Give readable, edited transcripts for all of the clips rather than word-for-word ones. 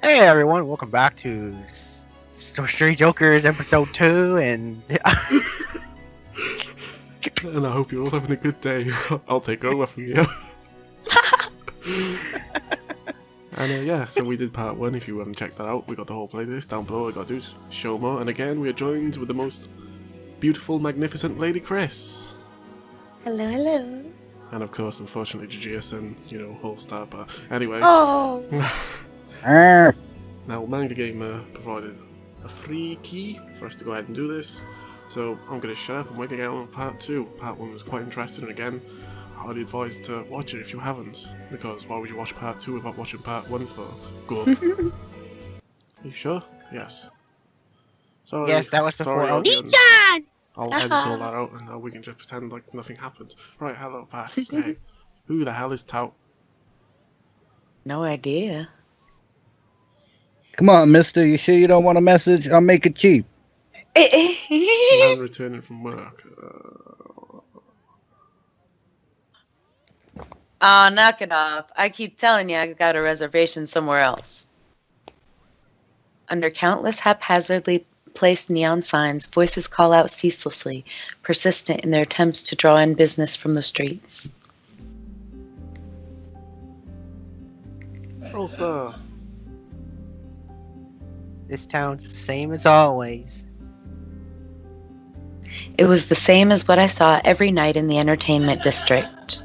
Hey everyone, welcome back to Sorcery Jokers episode 2 and And I hope you're all having a good day. I'll take over from you. And yeah, so we did part 1. If you haven't checked that out, we got the whole playlist down below. All you gotta do is show more. And again, we are joined with the most beautiful, magnificent Lady Chris. Hello, hello. And of course, unfortunately, GGIAS and, whole star. But anyway. Oh. Now, MangaGamer provided a free key for us to go ahead and do this. So I'm going to shut up and wait to get on part 2. Part 1 was quite interesting, and again, I highly advise to watch it if you haven't, because why would you watch part 2 without watching part 1 for good? Are you sure? Yes. Sorry. yes, that was before. Sorry, audience. I'll edit all that out, and now we can just pretend like nothing happened. Right, hello, Pat. Hey, who the hell is Tout? No idea. Come on, mister. You sure you don't want a message? I'll make it cheap. Man returning from work. Oh, knock it off. I keep telling you I got a reservation somewhere else. Under countless haphazardly placed neon signs, voices call out ceaselessly, persistent in their attempts to draw in business from the streets. Roll star. This town's the same as always. It was the same as what I saw every night in the entertainment district.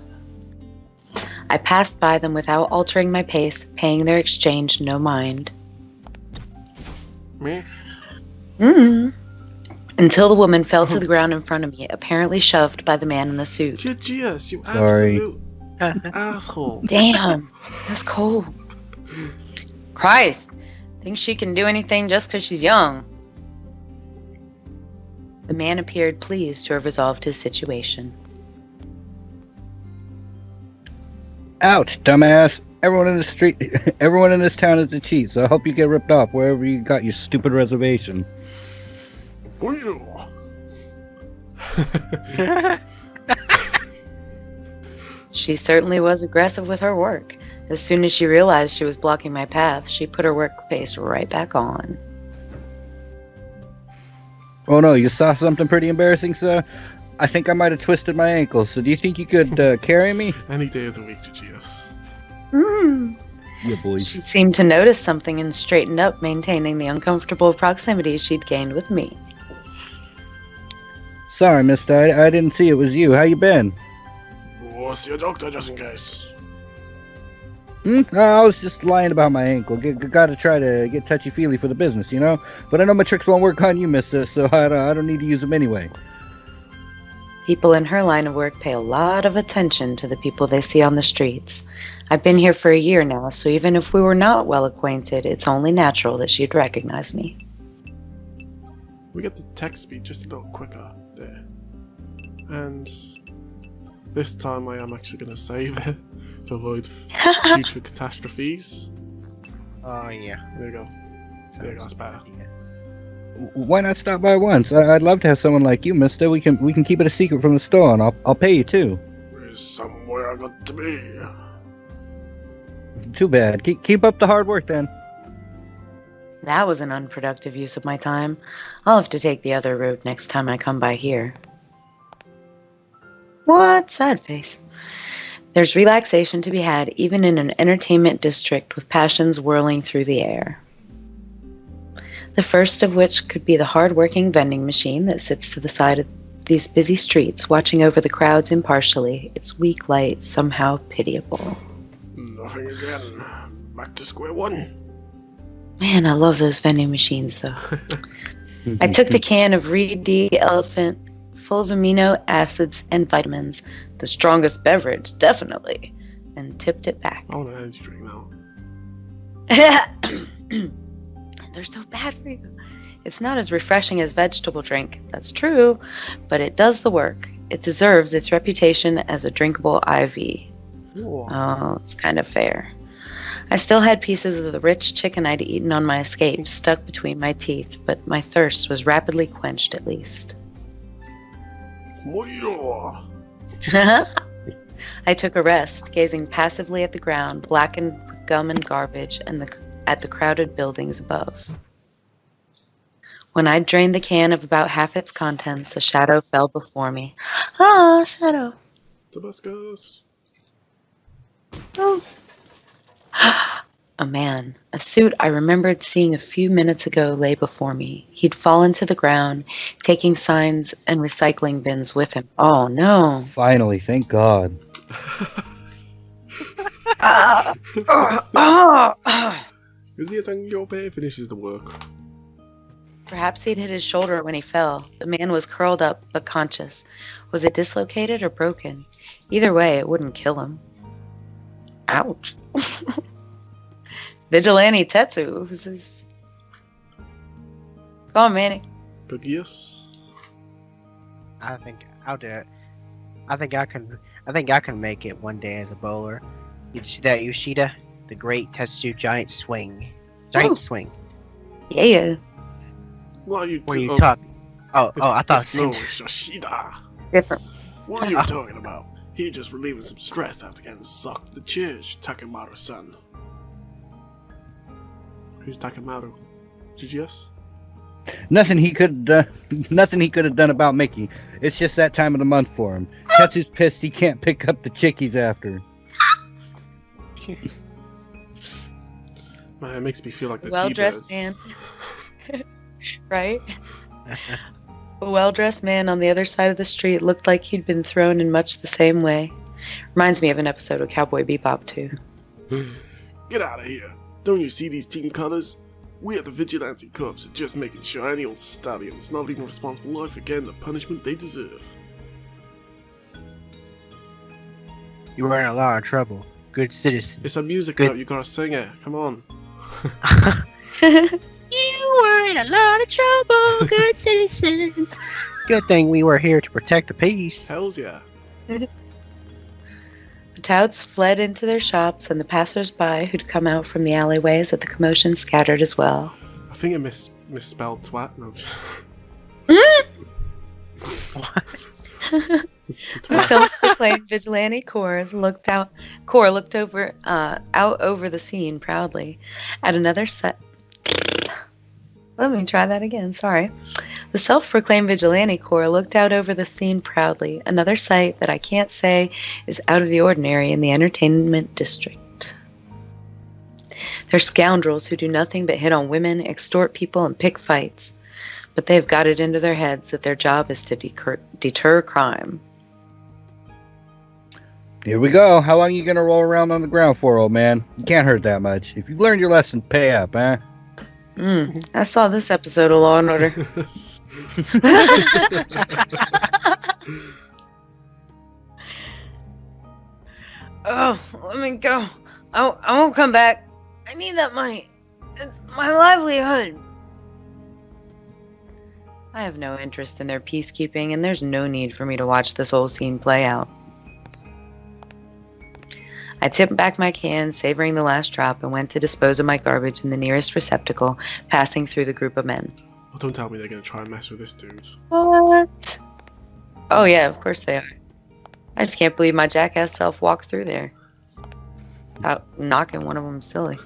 I passed by them without altering my pace, paying their exchange no mind. Me? Until the woman fell to the ground in front of me, apparently shoved by the man in the suit. GGIAS, you Sorry. absolute asshole. Damn, that's cold. Christ, thinks she can do anything just because she's young. The man appeared pleased to have resolved his situation. Ouch, dumbass. Everyone in this town is a cheat, so I hope you get ripped off wherever you got your stupid reservation. She certainly was aggressive with her work. As soon as she realized she was blocking my path, she put her work face right back on. Oh no, you saw something pretty embarrassing, sir? I think I might have twisted my ankle, so do you think you could carry me? Any day of the week, GGIAS. Yeah, boys. She seemed to notice something and straightened up, maintaining the uncomfortable proximity she'd gained with me. Sorry, mister, I didn't see it was you. How you been? See a doctor just in case. I was just lying about my ankle. Gotta try to get touchy-feely for the business, you know? But I know my tricks won't work on you, mister, so I don't need to use them anyway. People in her line of work pay a lot of attention to the people they see on the streets. I've been here for a year now, so even if we were not well acquainted, it's only natural that she'd recognize me. We get the text speed just a little quicker there. And this time I am actually going to save it to avoid future catastrophes. Oh yeah. There you go. There you go, that's better. Why not stop by once? I'd love to have someone like you, mister. We can keep it a secret from the store, and I'll pay you too. There's somewhere I got to be. Too bad. Keep up the hard work then. That was an unproductive use of my time. I'll have to take the other road next time I come by here. What? Sad face. There's relaxation to be had even in an entertainment district with passions whirling through the air. The first of which could be the hard-working vending machine that sits to the side of these busy streets, watching over the crowds impartially, its weak light somehow pitiable. Nothing again. Back to square one. Man, I love those vending machines, though. I took the can of Reed D. Elephant, full of amino acids and vitamins, the strongest beverage, definitely, and tipped it back. I want an energy drink now. They're so bad for you. It's not as refreshing as vegetable drink, that's true, but it does the work. It deserves its reputation as a drinkable IV. Ooh. Oh, it's kind of fair. I still had pieces of the rich chicken I'd eaten on my escape stuck between my teeth, but my thirst was rapidly quenched at least. I took a rest, gazing passively at the ground, blackened with gum and garbage, and the at the crowded buildings above. When I'd drained the can of about half its contents, a shadow fell before me. Ah, shadow. Tabascos. Oh. A man, a suit I remembered seeing a few minutes ago lay before me. He'd fallen to the ground, taking signs and recycling bins with him. Oh, no. Finally, thank God. Is he attacking your pay? Finishes the work. Perhaps he'd hit his shoulder when he fell. The man was curled up but conscious. Was it dislocated or broken? Either way, it wouldn't kill him. Ouch. Vigilante Tetsu. Who's this? Come on, Manny. GGIAS. I think I'll do it. I think I can make it one day as a bowler. Did you see that, Yoshida? The Great Tetsu Giant Swing. Ooh. Swing. Yeah. What are you What are you talking? Oh, I thought. No, it's Yoshida. Different. What are you talking about? He just relieving some stress after getting sucked to the church, Takemaru-san. Who's Takemaru? GGS? Nothing he could have done about Mickey. It's just that time of the month for him. Tetsu's pissed he can't pick up the chickies after. Man, it makes me feel like the Well-dressed T-Birds. man. Right? A well-dressed man on the other side of the street looked like he'd been thrown in much the same way. Reminds me of an episode of Cowboy Bebop, too. Get out of here. Don't you see these team colors? We are the Vigilante Corps, just making sure any old stallions not leaving responsible life for getting the punishment they deserve. You were in a lot of trouble. Good citizen. It's a music Good. note, you gotta sing it. Come on. You were in a lot of trouble, good citizens. Good thing we were here to protect the peace. Hells yeah. The touts fled into their shops, and the passers-by who'd come out from the alleyways at the commotion scattered as well. I think I misspelled twat. No. The self-proclaimed vigilante Corps looked out over the scene proudly at another set. Let me try that again. Sorry. The self-proclaimed vigilante Corps looked out over the scene proudly. Another sight that I can't say is out of the ordinary in the entertainment district. They're scoundrels who do nothing but hit on women, extort people, and pick fights. But they've got it into their heads that their job is to deter crime. Here we go. How long are you gonna roll around on the ground for, old man? You can't hurt that much. If you've learned your lesson, pay up, huh? I saw this episode of Law and Order. Oh, let me go. I won't come back. I need that money. It's my livelihood. I have no interest in their peacekeeping, and there's no need for me to watch this whole scene play out. I tipped back my can, savoring the last drop, and went to dispose of my garbage in the nearest receptacle, passing through the group of men. Well, don't tell me they're gonna try and mess with this dude. What? Oh yeah, of course they are. I just can't believe my jackass self walked through there without knocking one of them silly.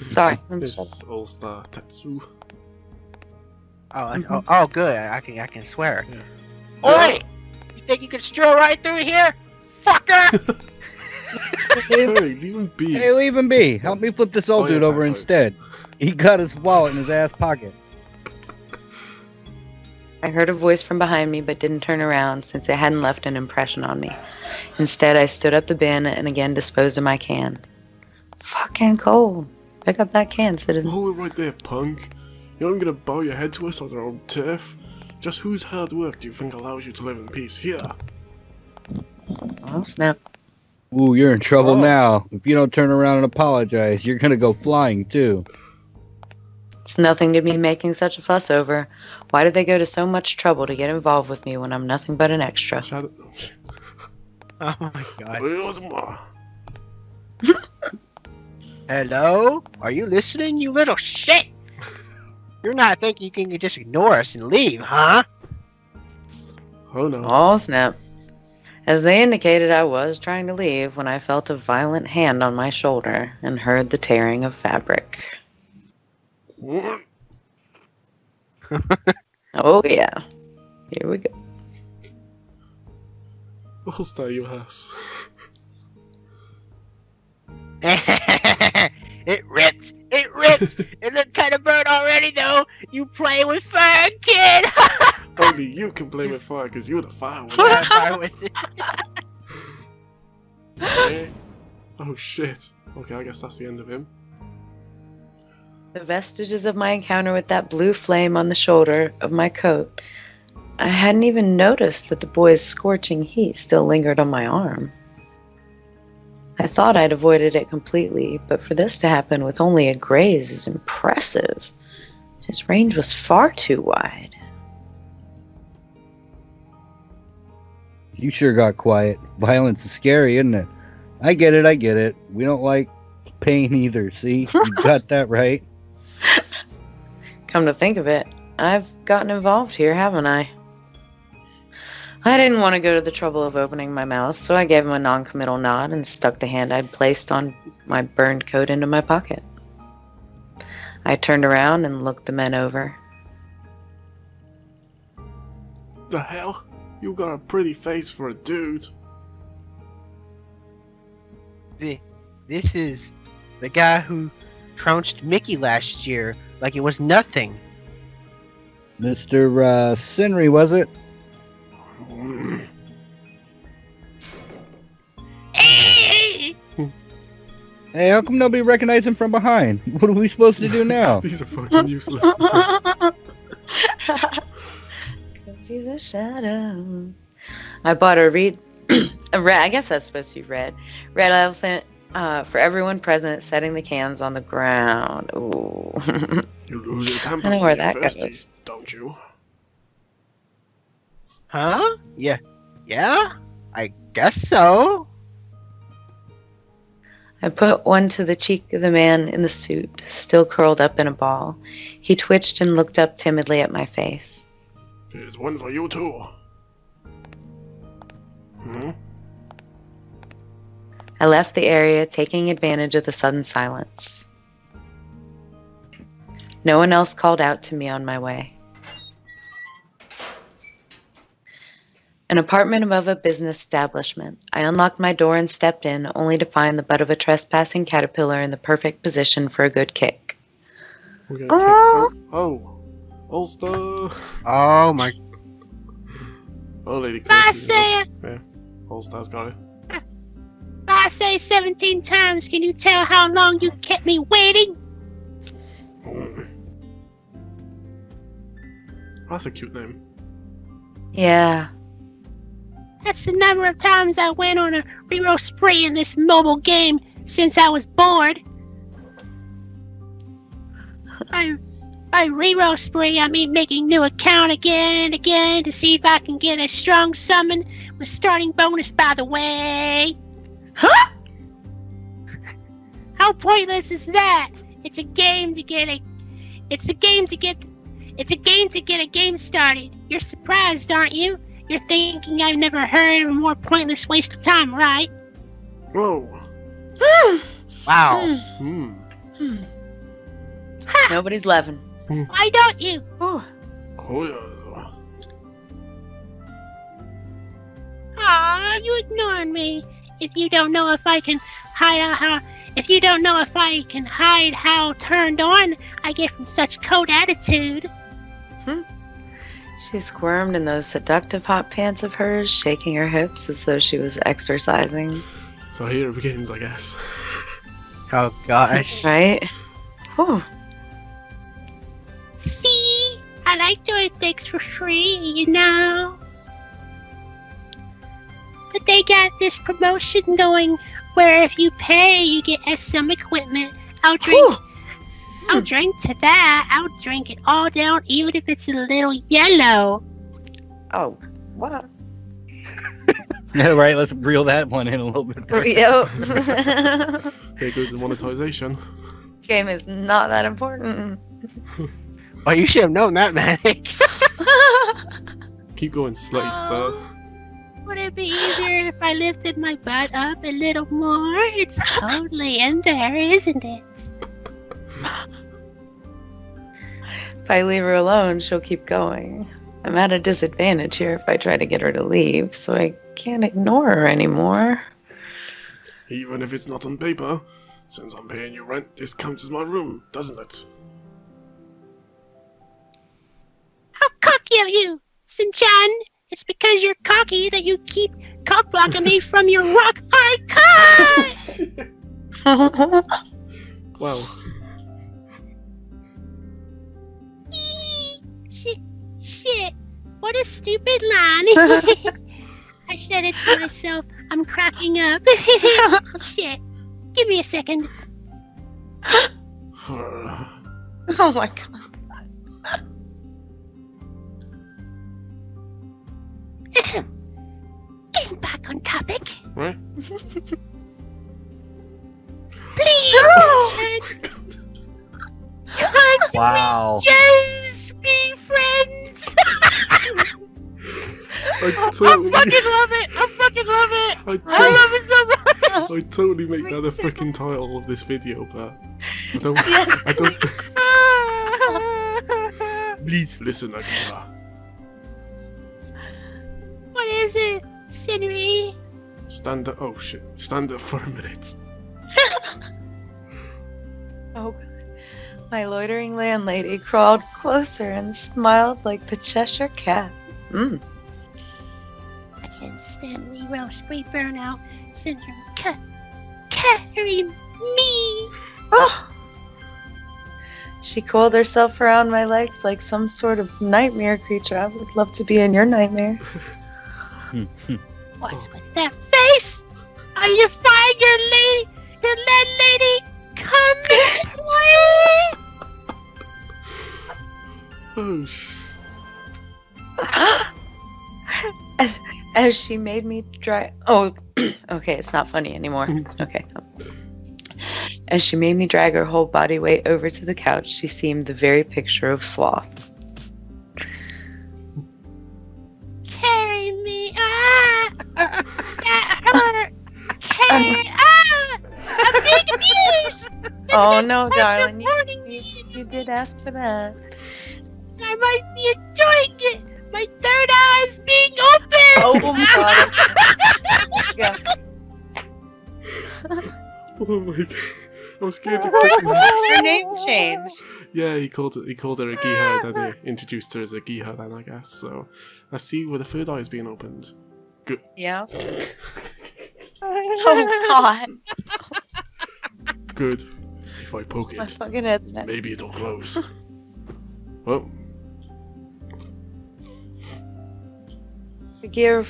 Sorry. It's All-Star Tetsu. Oh, good. I can swear. Yeah. Oi! You think you can stroll right through here, fucker? Hey, leave him be. Hey, leave him be. Help me flip this old Oh, yeah, dude over thanks, instead. He got his wallet in his ass pocket. I heard a voice from behind me, but didn't turn around since it hadn't left an impression on me. Instead, I stood up the bin and again disposed of my can. Fucking cold. Pick up that can, citizen. Hold it right there, punk. You're not gonna bow your head to us on our own turf. Just whose hard work do you think allows you to live in peace here? Oh, snap. Ooh, you're in trouble Oh. now. If you don't turn around and apologize, you're gonna go flying too. It's nothing to be making such a fuss over. Why did they go to so much trouble to get involved with me when I'm nothing but an extra? Shadow. Oh my god. Ozma. Hello? Are you listening, you little shit? You're not thinking you can just ignore us and leave, huh? Oh no. Oh, snap. As they indicated, I was trying to leave when I felt a violent hand on my shoulder and heard the tearing of fabric. What? Oh, yeah. Here we go. What's that, you ass? It rips! It rips! It look kind of burnt already, though! You play with fire, kid! Only you can play with fire because you're the fire wizard. Yeah, fire wizard. Eh? Oh shit. Okay, I guess that's the end of him. The vestiges of my encounter with that blue flame on the shoulder of my coat. I hadn't even noticed that the boy's scorching heat still lingered on my arm. I thought I'd avoided it completely, but for this to happen with only a graze is impressive. His range was far too wide. You sure got quiet. Violence is scary, isn't it? I get it. We don't like pain either, see? You got that right. Come to think of it, I've gotten involved here, haven't I? I didn't want to go to the trouble of opening my mouth, so I gave him a non-committal nod and stuck the hand I'd placed on my burned coat into my pocket. I turned around and looked the men over. The hell? You got a pretty face for a dude. This is the guy who trounced Mickey last year like it was nothing. Mr. Sinry, was it? Hey! Hey, how come nobody recognized him from behind? What are we supposed to do now? These are fucking useless. Cause he's a shadow. I bought a red, I guess that's supposed to be red elephant for everyone present, setting the cans on the ground. Ooh. You lose your temper I know when where you're that thirsty, goes. don't you? Huh? Yeah. I guess so. I put one to the cheek of the man in the suit, still curled up in a ball. He twitched and looked up timidly at my face. Here's one for you too. Hmm? I left the area, taking advantage of the sudden silence. No one else called out to me on my way. An apartment above a business establishment. I unlocked my door and stepped in, only to find the butt of a trespassing caterpillar in the perfect position for a good kick. We're gonna oh, Ulster. Oh my. Oh, Lady Chris. I say it. Yeah, Ulster's got it. I say 17 times. Can you tell how long you kept me waiting? That's a cute name. Yeah. That's the number of times I went on a reroll spree in this mobile game since I was bored. By reroll spree, I mean making new account again and again to see if I can get a strong summon with starting bonus, by the way. Huh? How pointless is that? It's a game to get a game started. You're surprised, aren't you? You're thinking I've never heard of a more pointless waste of time, right? Whoa. Wow. Nobody's laughing. Why don't you? Ooh. Oh yeah. Aw, you ignored me. If you don't know if I can hide how turned on I get from such cold attitude. She squirmed in those seductive hot pants of hers, shaking her hips as though she was exercising. So here it begins, I guess. Oh gosh. Right? Whew. See? I like doing things for free, you know. But they got this promotion going where if you pay, you get some equipment. I'll drink to that. I'll drink it all down, even if it's a little yellow. Oh, what? Yeah, right, let's reel that one in a little bit. Yep. There goes the monetization. Game is not that important. Well, you should have known that, Manic. Keep going, slutty stuff. Would it be easier if I lifted my butt up a little more? It's totally in there, isn't it? If I leave her alone, she'll keep going. I'm at a disadvantage here if I try to get her to leave, so I can't ignore her anymore. Even if it's not on paper, since I'm paying you rent, this counts as my room, doesn't it? How cocky of you, Sinchan! It's because you're cocky that you keep cock-blocking me from your rock-hard cock! Wow. Shit, what a stupid line. I said it to myself. I'm cracking up. Shit, give me a second. Oh my god. Getting back on topic. Right? Please, come on, Wow. just be friends. I totally, love it. I fucking love it. I love it so much. I totally make that a freaking title of this video, but I don't. Please. Listen, Akira. What is it, Senri? Stand up. Oh shit. Stand up for a minute. Oh, my loitering landlady crawled closer and smiled like the Cheshire Cat. I can't stand re burnout syndrome. Carry me. Oh. She coiled herself around my legs like some sort of nightmare creature. I would love to be in your nightmare. What's with that face? Are you fine, your landlady? Come and play. Oh shit. As she made me drag. Oh, okay, it's not funny anymore. Okay. As she made me drag her whole body weight over to the couch, she seemed the very picture of sloth. Carry me. That hurt. I'm being abused. Oh no, darling, you did ask for that. I might be enjoying it. My third eye is being open. Oh my god. Oh my god. I'm scared to click this. Your name changed. Yeah, he called her a Giha, then he introduced her as a Giha then, I guess. So, let's see where the third eye is being opened. Good. Yeah. Oh god. Good. If I poke My it, fucking headset. maybe it'll close. Well, The gear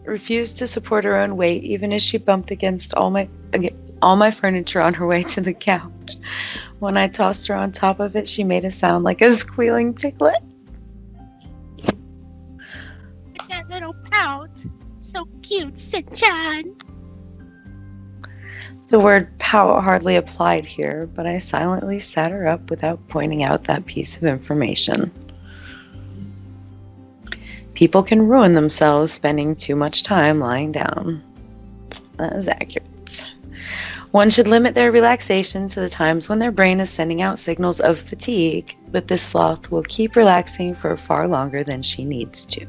refused to support her own weight, even as she bumped against all my furniture on her way to the couch. When I tossed her on top of it, she made a sound like a squealing piglet. That little pout. So cute, Sinchan. The word pout hardly applied here, but I silently sat her up without pointing out that piece of information. People can ruin themselves spending too much time lying down. That is accurate. One should limit their relaxation to the times when their brain is sending out signals of fatigue, but this sloth will keep relaxing for far longer than she needs to.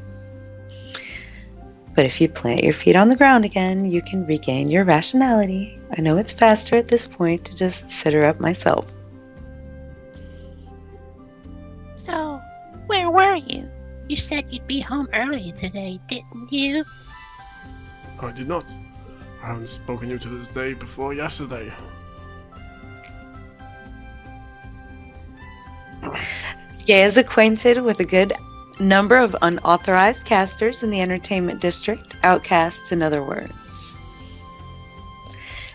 But if you plant your feet on the ground again, you can regain your rationality. I know it's faster at this point to just sit her up myself. So, where were you? You said you'd be home early today, didn't you? I did not. I haven't spoken you to this day before yesterday. Gay is acquainted with a good number of unauthorized casters in the entertainment district, outcasts in other words.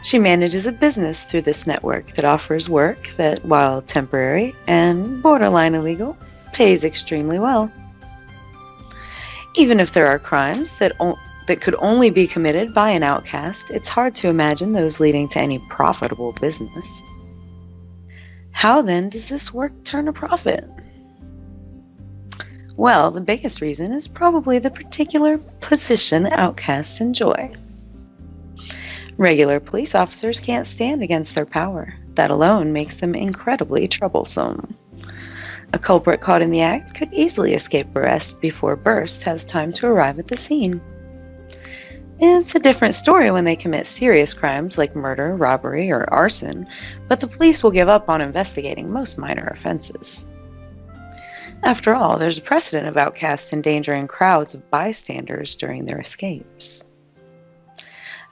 She manages a business through this network that offers work that, while temporary and borderline illegal, pays extremely well. Even if there are crimes that could only be committed by an outcast, it's hard to imagine those leading to any profitable business. How then does this work turn a profit? Well, the biggest reason is probably the particular position outcasts enjoy. Regular police officers can't stand against their power. That alone makes them incredibly troublesome. A culprit caught in the act could easily escape arrest before Burst has time to arrive at the scene. It's a different story when they commit serious crimes like murder, robbery, or arson, but the police will give up on investigating most minor offenses. After all, there's a precedent of outcasts endangering crowds of bystanders during their escapes.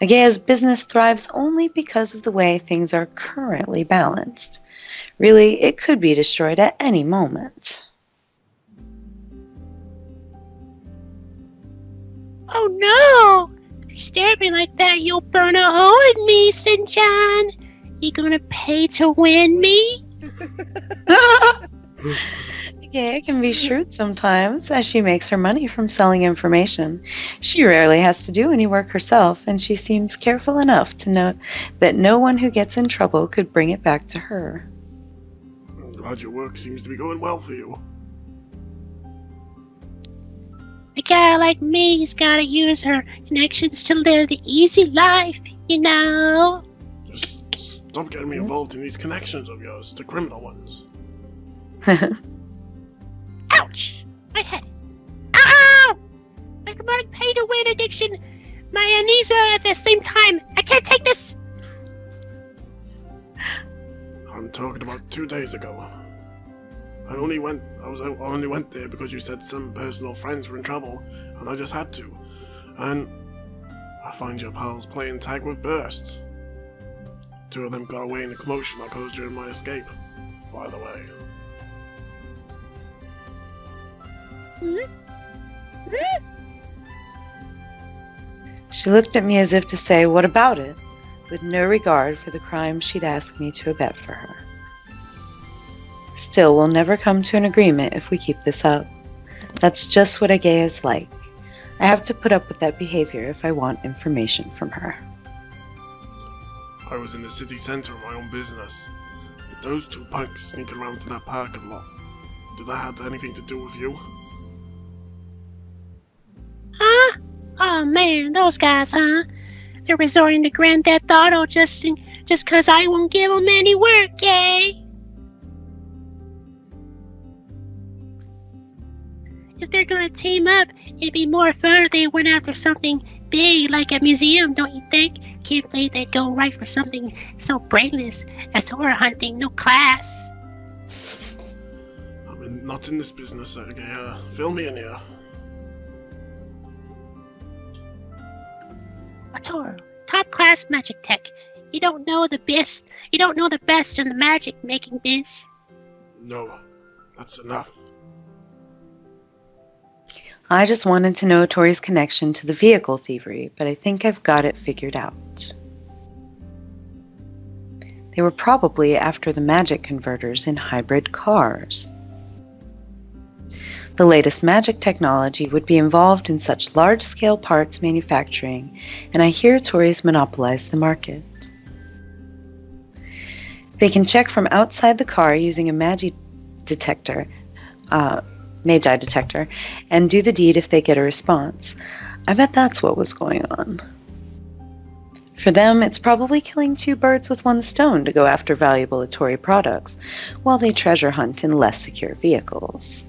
Agea's business thrives only because of the way things are currently balanced. Really, it could be destroyed at any moment. Oh no! If you stare at me like that, you'll burn a hole in me, St. You gonna pay to win me? Agea can be shrewd sometimes, as she makes her money from selling information. She rarely has to do any work herself, and she seems careful enough to note that no one who gets in trouble could bring it back to her. I'm glad your work seems to be going well for you. A guy like me's gotta use her connections to live the easy life, you know? Just stop getting me involved in these connections of yours, the criminal ones. Ouch! My head. Ow! My chronic pay-to-win addiction. My amnesia at the same time. I can't take this! I'm talking about 2 days ago. I only went there because you said some personal friends were in trouble, and I just had to. And I find your pals playing tag with Burst. 2 of them got away in a commotion that caused during my escape, by the way. She looked at me as if to say, "What about it?" with no regard for the crime she'd asked me to abet for her. Still, we'll never come to an agreement if we keep this up. That's just what Agea is like. I have to put up with that behavior if I want information from her. I was in the city centre of my own business. But those 2 punks sneaking around in that parking lot, did that have anything to do with you? Huh? Oh man, those guys, huh? They're resorting to Grand Theft Auto just 'cause I won't give them any work, eh? If they're gonna team up, it'd be more fun if they went after something big like a museum, don't you think? Can't believe they'd go right for something so brainless as horror hunting, no class. I'm not in this business, okay? Fill me in here. Toro, top class magic tech. You don't know the best in the magic making biz. No, that's enough. I just wanted to know Tori's connection to the vehicle thievery, but I think I've got it figured out. They were probably after the magic converters in hybrid cars. The latest magic technology would be involved in such large-scale parts manufacturing, and I hear Tori's monopolized the market. They can check from outside the car using a magi detector, and do the deed if they get a response. I bet that's what was going on. For them, it's probably killing 2 birds with 1 stone to go after valuable Tori products, while they treasure hunt in less secure vehicles.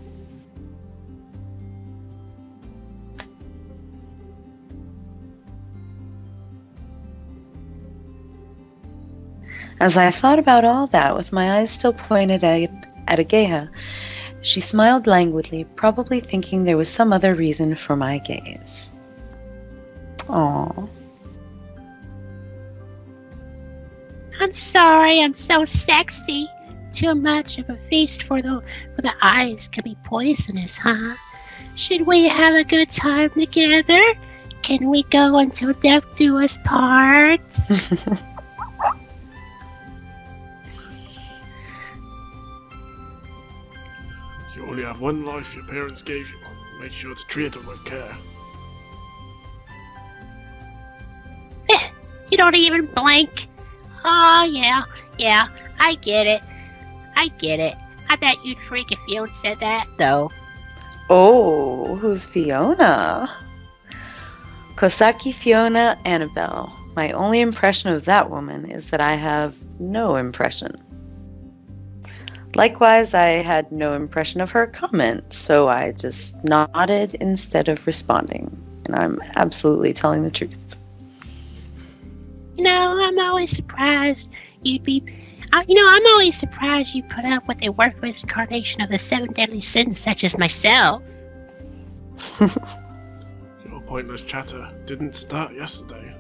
As I thought about all that with my eyes still pointed at Agea, she smiled languidly, probably thinking there was some other reason for my gaze. Aww. I'm sorry, I'm so sexy. Too much of a feast for the eyes can be poisonous, huh? Should we have a good time together? Can we go until death do us part? You only have 1 life your parents gave you. Make sure to treat it with care. You don't even blink. Oh, yeah, I get it. I bet you'd freak if you said that, though. Oh, who's Fiona? Kosaki Fiona Annabelle. My only impression of that woman is that I have no impression. Likewise, I had no impression of her comment, so I just nodded instead of responding. And I'm absolutely telling the truth. I'm always surprised you'd be... I'm always surprised you put up with a worthless incarnation of the 7 deadly sins such as myself. Your pointless chatter didn't start yesterday.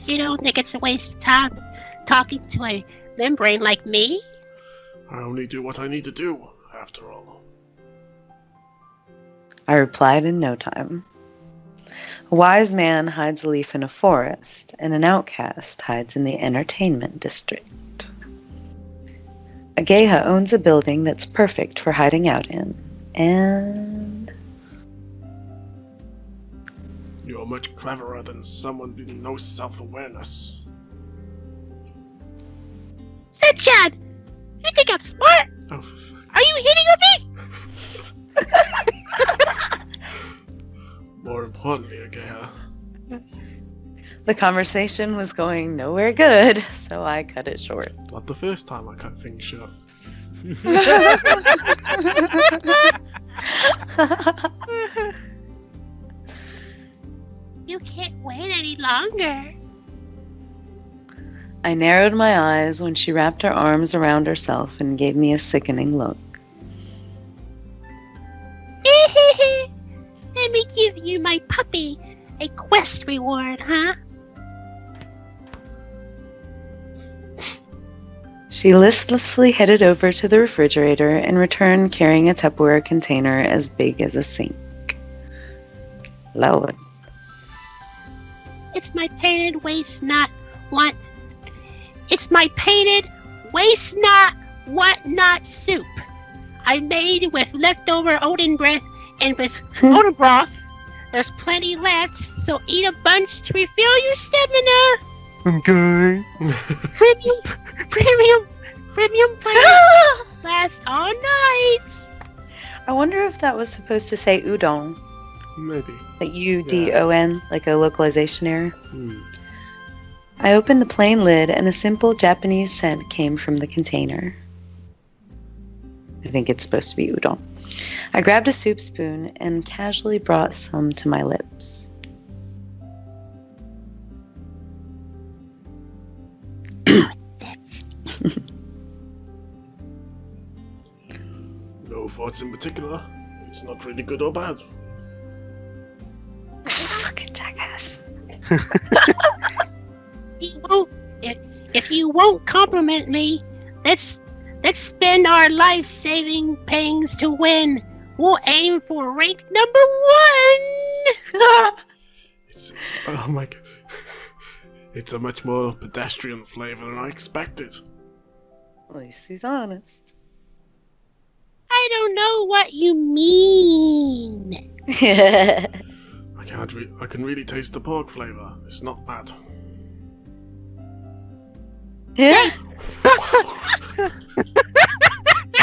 You don't think it's a waste of time talking to a membrane like me? I only do what I need to do, after all. I replied in no time. A wise man hides a leaf in a forest, and an outcast hides in the entertainment district. A geisha owns a building that's perfect for hiding out in, and... You're much cleverer than someone with no self-awareness. Sunshine! You think I'm smart? Oh, for fuck. Are you hitting on me? More importantly, Geha. The conversation was going nowhere good, so I cut it short. Not the first time I cut things short. You can't wait any longer. I narrowed my eyes when she wrapped her arms around herself and gave me a sickening look. Let me give you my puppy a quest reward, huh? She listlessly headed over to the refrigerator and returned carrying a Tupperware container as big as a sink. Lord. It's my painted waste not want. It's my painted waste not want not soup. I made with leftover Odin breath and with Odin broth. There's plenty left, so eat a bunch to refill your stamina. Okay. Premium plans last all night. I wonder if that was supposed to say udon. Maybe. Like U-D-O-N, like a localization error. Hmm. I opened the plain lid and a simple Japanese scent came from the container. I think it's supposed to be udon. I grabbed a soup spoon and casually brought some to my lips. No thoughts in particular. It's not really good or bad. Fucking jackass. If you won't compliment me, let's spend our life-saving pangs to win. We'll aim for rank number 1. Oh my god. It's a much more pedestrian flavor than I expected. At least he's honest. I don't know what you mean. I can really taste the pork flavor. It's not bad. Yeah.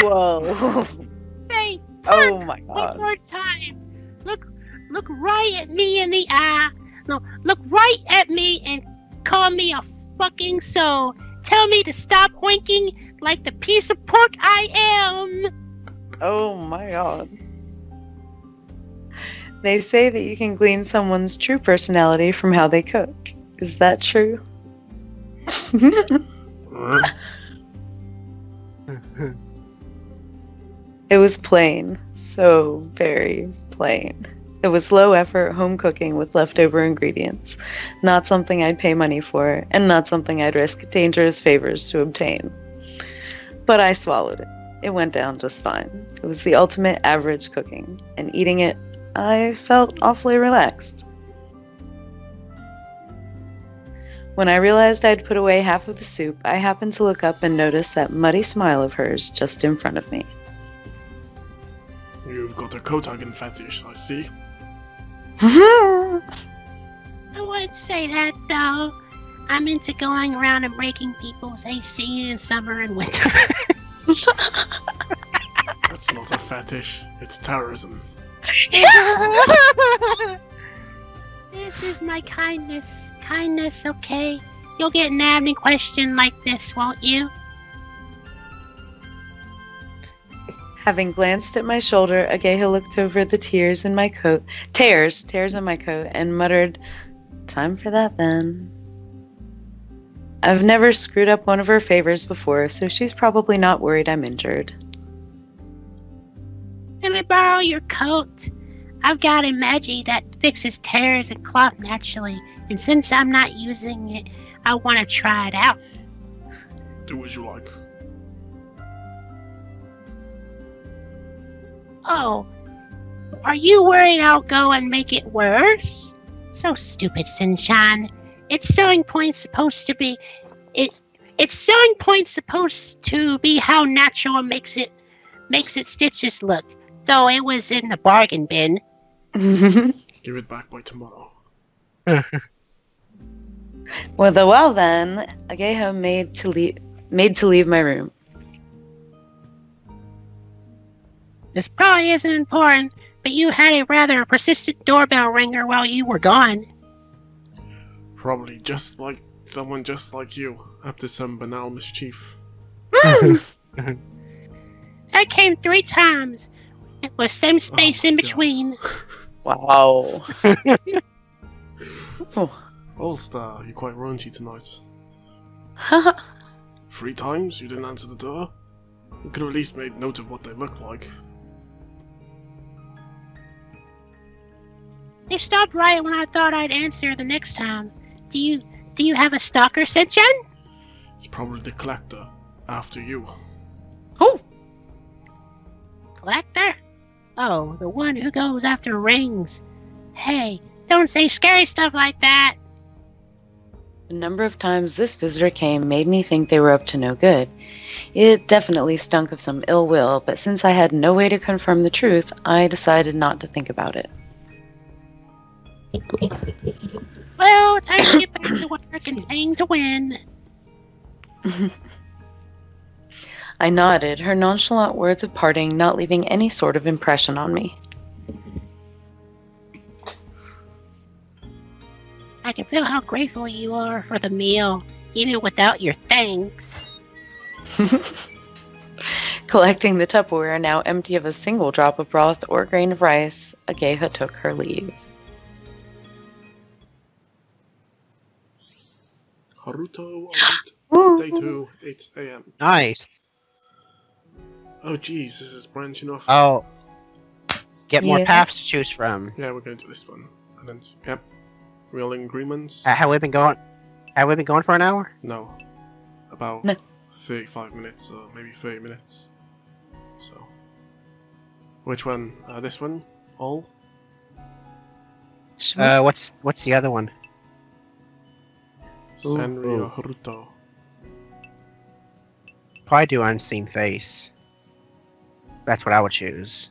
Whoa. Say, Oh my one god. more time. Look right at me in the eye. No, look right at me and call me a fucking soul. Tell me to stop oinking like the piece of pork I am. Oh my god. They say that you can glean someone's true personality from how they cook. Is that true? It was plain. So very plain. It was low effort home cooking with leftover ingredients. Not something I'd pay money for, and not something I'd risk dangerous favors to obtain. But I swallowed it. It went down just fine. It was the ultimate average cooking, and eating it, I felt awfully relaxed. When I realized I'd put away half of the soup, I happened to look up and notice that muddy smile of hers just in front of me. You've got a Kotagen fetish, I see. I wouldn't say that, though. I'm into going around and breaking people's AC in summer and winter. That's not a fetish. It's terrorism. This is my kindness. Kindness, okay? You'll get an abney question like this, won't you? Having glanced at my shoulder, Ageha looked over the tears in my coat, tears in my coat, and muttered, "Time for that then." I've never screwed up one of her favors before, so she's probably not worried I'm injured. Let me borrow your coat. I've got a magi that fixes tears and cloth naturally, and since I'm not using it, I want to try it out. Do as you like. Oh, are you worried I'll go and make it worse? So stupid, Sunshine. Its selling point's supposed to be how natural it makes its stitches look. Though it was in the bargain bin. Give it back by tomorrow. Well then, Ageha made to leave my room. This probably isn't important, but you had a rather persistent doorbell ringer while you were gone. Probably someone just like you, up to some banal mischief. That came 3 times. It was same space in between. Wow. All-Star, you're quite raunchy tonight. 3 times? You didn't answer the door? You could have at least made note of what they look like. They stopped right when I thought I'd answer the next time. Do you have a stalker, Senchen? It's probably the collector, after you. Oh! Collector? Oh, the one who goes after rings. Hey, don't say scary stuff like that. The number of times this visitor came made me think they were up to no good. It definitely stunk of some ill will, but since I had no way to confirm the truth, I decided not to think about it. Well, time to get back to work and paying to win. I nodded, her nonchalant words of parting not leaving any sort of impression on me. I can feel how grateful you are for the meal, even without your thanks. Collecting the Tupperware, now empty of a single drop of broth or grain of rice, Ageha took her leave. Haruto, day 2, 8 a.m. Nice. Oh jeez, this is branching off. Oh. Get more Yeah. paths to choose from. Yeah, we're going to do this one. And then, yep. Real agreements? Have we been going? Have we been going for an hour? No. About No. 35 minutes, or maybe 30 minutes. So. Which one? This one? All? What's the other one? Senri ooh. or Haruto? Probably do Unseen Face. That's what I would choose.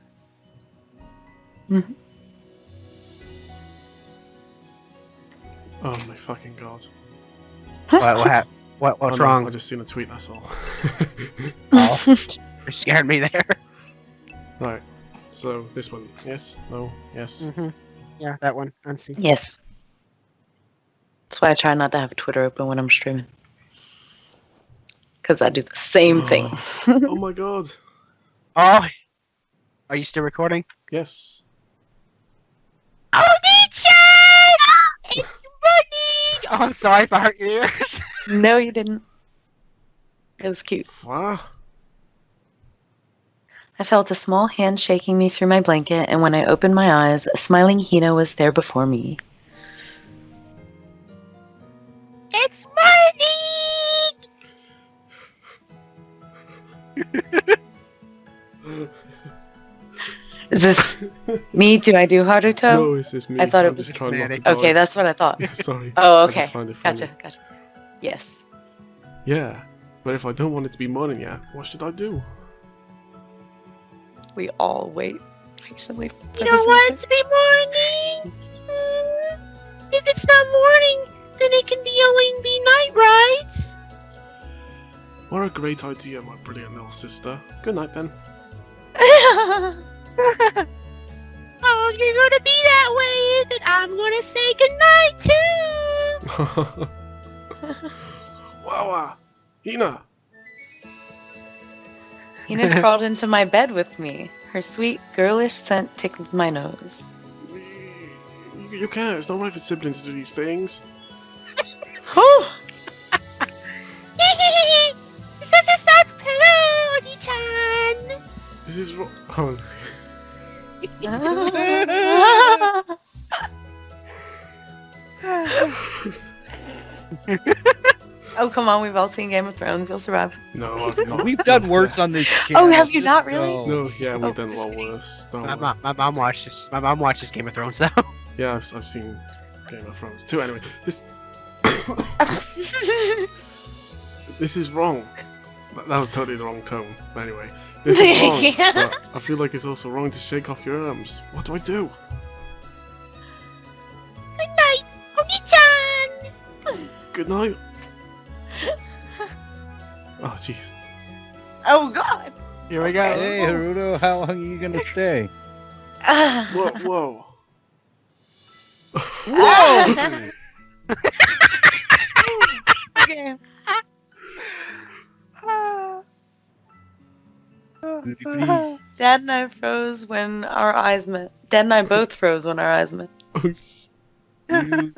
Mhm. Oh my fucking god. What's Oh, no, wrong? I just seen a tweet, that's all. Oh, you scared me there. Right. So, this one. Yes? No? Yes? Mm-hmm. Yeah, that one. Unseen. Yes. That's why I try not to have Twitter open when I'm streaming. Because I do the same thing. Oh my god. Oh, are you still recording? Yes. Oh, Nichan! It's funny! Oh, I'm sorry if I hurt your ears. No, you didn't. It was cute. What? I felt a small hand shaking me through my blanket, and when I opened my eyes, a smiling Hina was there before me. It's morning! Is this me? Do I do Haruto? No, it's just me. I thought it I'm was just trying not to Manic. die. Okay, that's what I thought. Yeah, sorry. Oh, I okay. just find it funny. Gotcha. Yes. Yeah. But if I don't want it to be morning yet, what should I do? We all wait patiently for You this don't want it answer. to be morning? If it's not morning, then it can be only be night, right? What a great idea, my brilliant little sister. Good night then. Oh, you're gonna be that way, then I'm gonna say goodnight too. Wow, Hina. Hina crawled into my bed with me. Her sweet, girlish scent tickled my nose. You can't. It's not right for siblings to do these things. Such a soft pillow, Oni-chan. This is wrong. Oh. Oh, come on, we've all seen Game of Thrones. You'll survive. No, I've not. We've done worse on this channel. Oh, have you Just not really? go. No, yeah, we've Oh, done a just lot kidding. worse. Don't My, worry. my mom watches. My mom watches Game of Thrones though. Yeah, I've seen Game of Thrones too. Anyway, this is wrong. That was totally the wrong tone. But anyway, this is wrong. But I feel like it's also wrong to shake off your arms. What do I do? Good night, Oni-chan. Good night. Oh, jeez. Oh, God. Here we go. Hey, Haruto, how long are you gonna stay? Whoa, whoa. Whoa! Okay. Dad and I froze when our eyes met. Dad and I both froze when our eyes met. Then,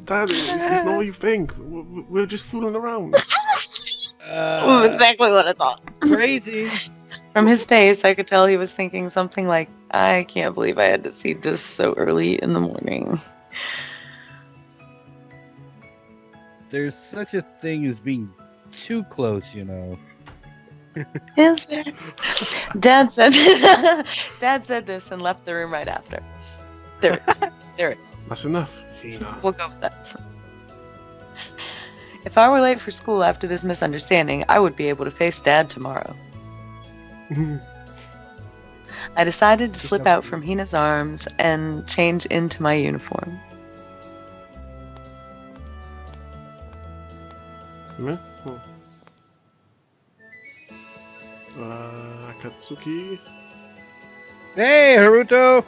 Daddy, this is not what you think. We're just fooling around. Exactly what I thought. Crazy. From his face, I could tell he was thinking something like, I can't believe I had to see this so early in the morning. There's such a thing as being too close, you know. Is there? Dad said this and left the room right after. There is. There is. That's enough, Hina. We'll go with that. If I were late for school after this misunderstanding, I would be able to face Dad tomorrow. I decided to slip out from Hina's arms and change into my uniform. Akatsuki. Hey, Haruto!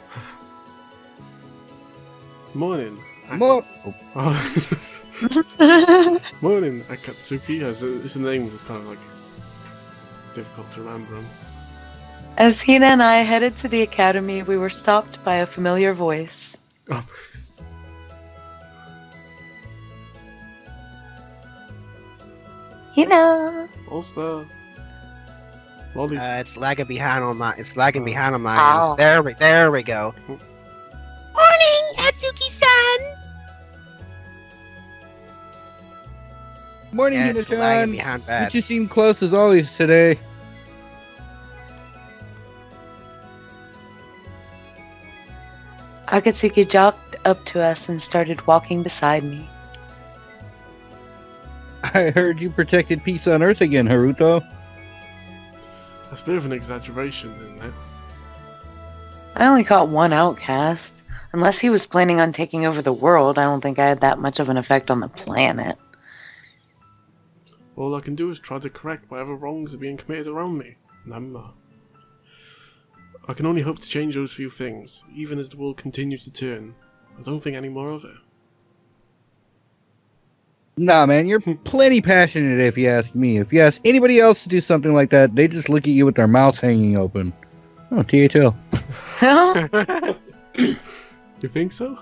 Morning. More. Morning, Akatsuki. It's a name that's kind of like difficult to remember. As Hina and I headed to the academy, we were stopped by a familiar voice. Oh. Hina! All-Star. Lollies. It's lagging behind on my. It's lagging behind on my. Ow. There we go. Morning, Atsuki-san. Morning, Yeah, it's lagging Hina-chan. behind You bad. two seem close as always today. Akatsuki jogged up to us and started walking beside me. I heard you protected peace on Earth again, Haruto. That's a bit of an exaggeration, isn't it? I only caught one outcast. Unless he was planning on taking over the world, I don't think I had that much of an effect on the planet. All I can do is try to correct whatever wrongs are being committed around me. I can only hope to change those few things, even as the world continues to turn. I don't think any more of it. Nah, man, you're plenty passionate if you ask me. If you ask anybody else to do something like that, they just look at you with their mouths hanging open. Oh, THL. You think so?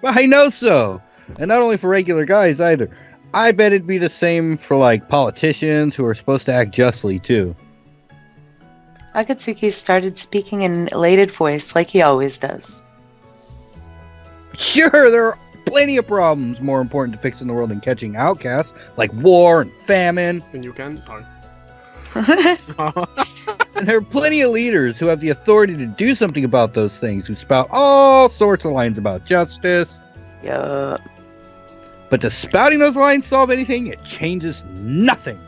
I know so. And not only for regular guys either. I bet it'd be the same for, like, politicians who are supposed to act justly, too. Akatsuki started speaking in an elated voice like he always does. Sure, there are plenty of problems more important to fix in the world than catching outcasts, like war and famine. In Uganda? Sorry. And there are plenty of leaders who have the authority to do something about those things, who spout all sorts of lines about justice. Yup. But does spouting those lines solve anything? It changes nothing.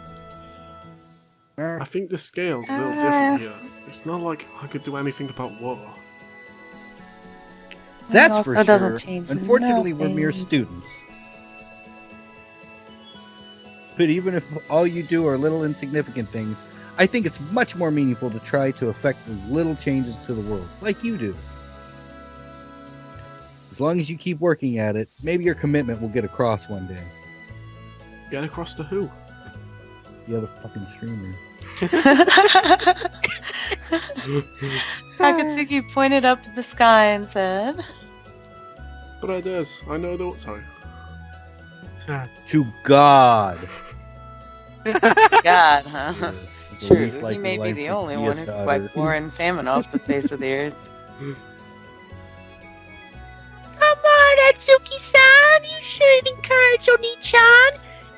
I think the scale's a little different here. It's not like I could do anything about war. That's also for doesn't sure. change Unfortunately, we're mere nothing. students. But even if all you do are little insignificant things, I think it's much more meaningful to try to affect those little changes to the world, like you do. As long as you keep working at it, maybe your commitment will get across one day. Get across to who? The other fucking streamer. Akatsuki pointed up at the sky and said, But it is. I know the... Sorry. To God. God, huh? Yeah, the True, least he likely may be line the for only one Diaz who to could utter. wipe war and famine off the face of the earth. Come on, Atsuki-san. You shouldn't encourage Oni-chan.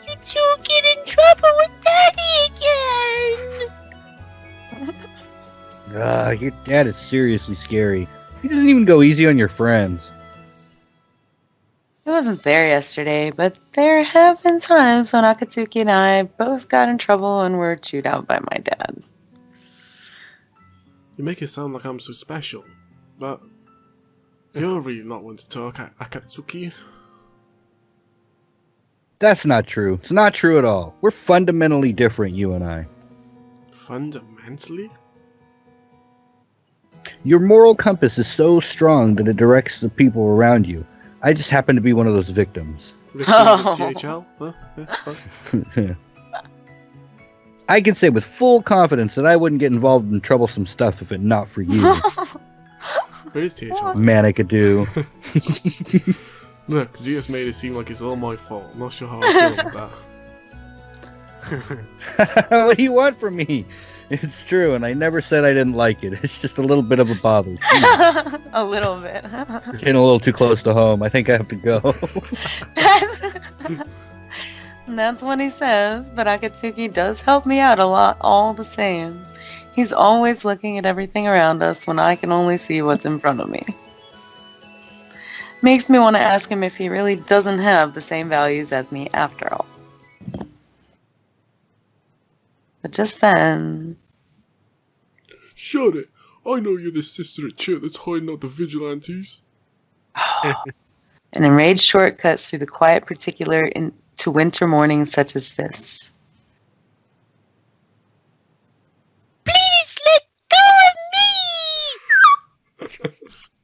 You two get in trouble with Daddy again. Your dad is seriously scary. He doesn't even go easy on your friends. He wasn't there yesterday, but there have been times when Akatsuki and I both got in trouble and were chewed out by my dad. You make it sound like I'm so special, but you're really not one to talk, Akatsuki. That's not true. It's not true at all. We're fundamentally different, you and I. Fundamentally? Your moral compass is so strong that it directs the people around you. I just happen to be one of those victims. Victims of THL? Huh? Yeah, huh? I can say with full confidence that I wouldn't get involved in troublesome stuff if it not for you. Where is THL? Manic Ado. Look, you just made it seem like it's all my fault. I'm not sure how I feel about that. What do you want from me? It's true, and I never said I didn't like it. It's just a little bit of a bother. A little bit. It's getting a little too close to home. I think I have to go. That's what he says, but Akatsuki does help me out a lot all the same. He's always looking at everything around us when I can only see what's in front of me. Makes me want to ask him if he really doesn't have the same values as me after all. But just then... Shut it! I know you're the sister at church that's hiding out the vigilantes. An enraged shortcut through the quiet particular into winter mornings such as this. Please let go of me!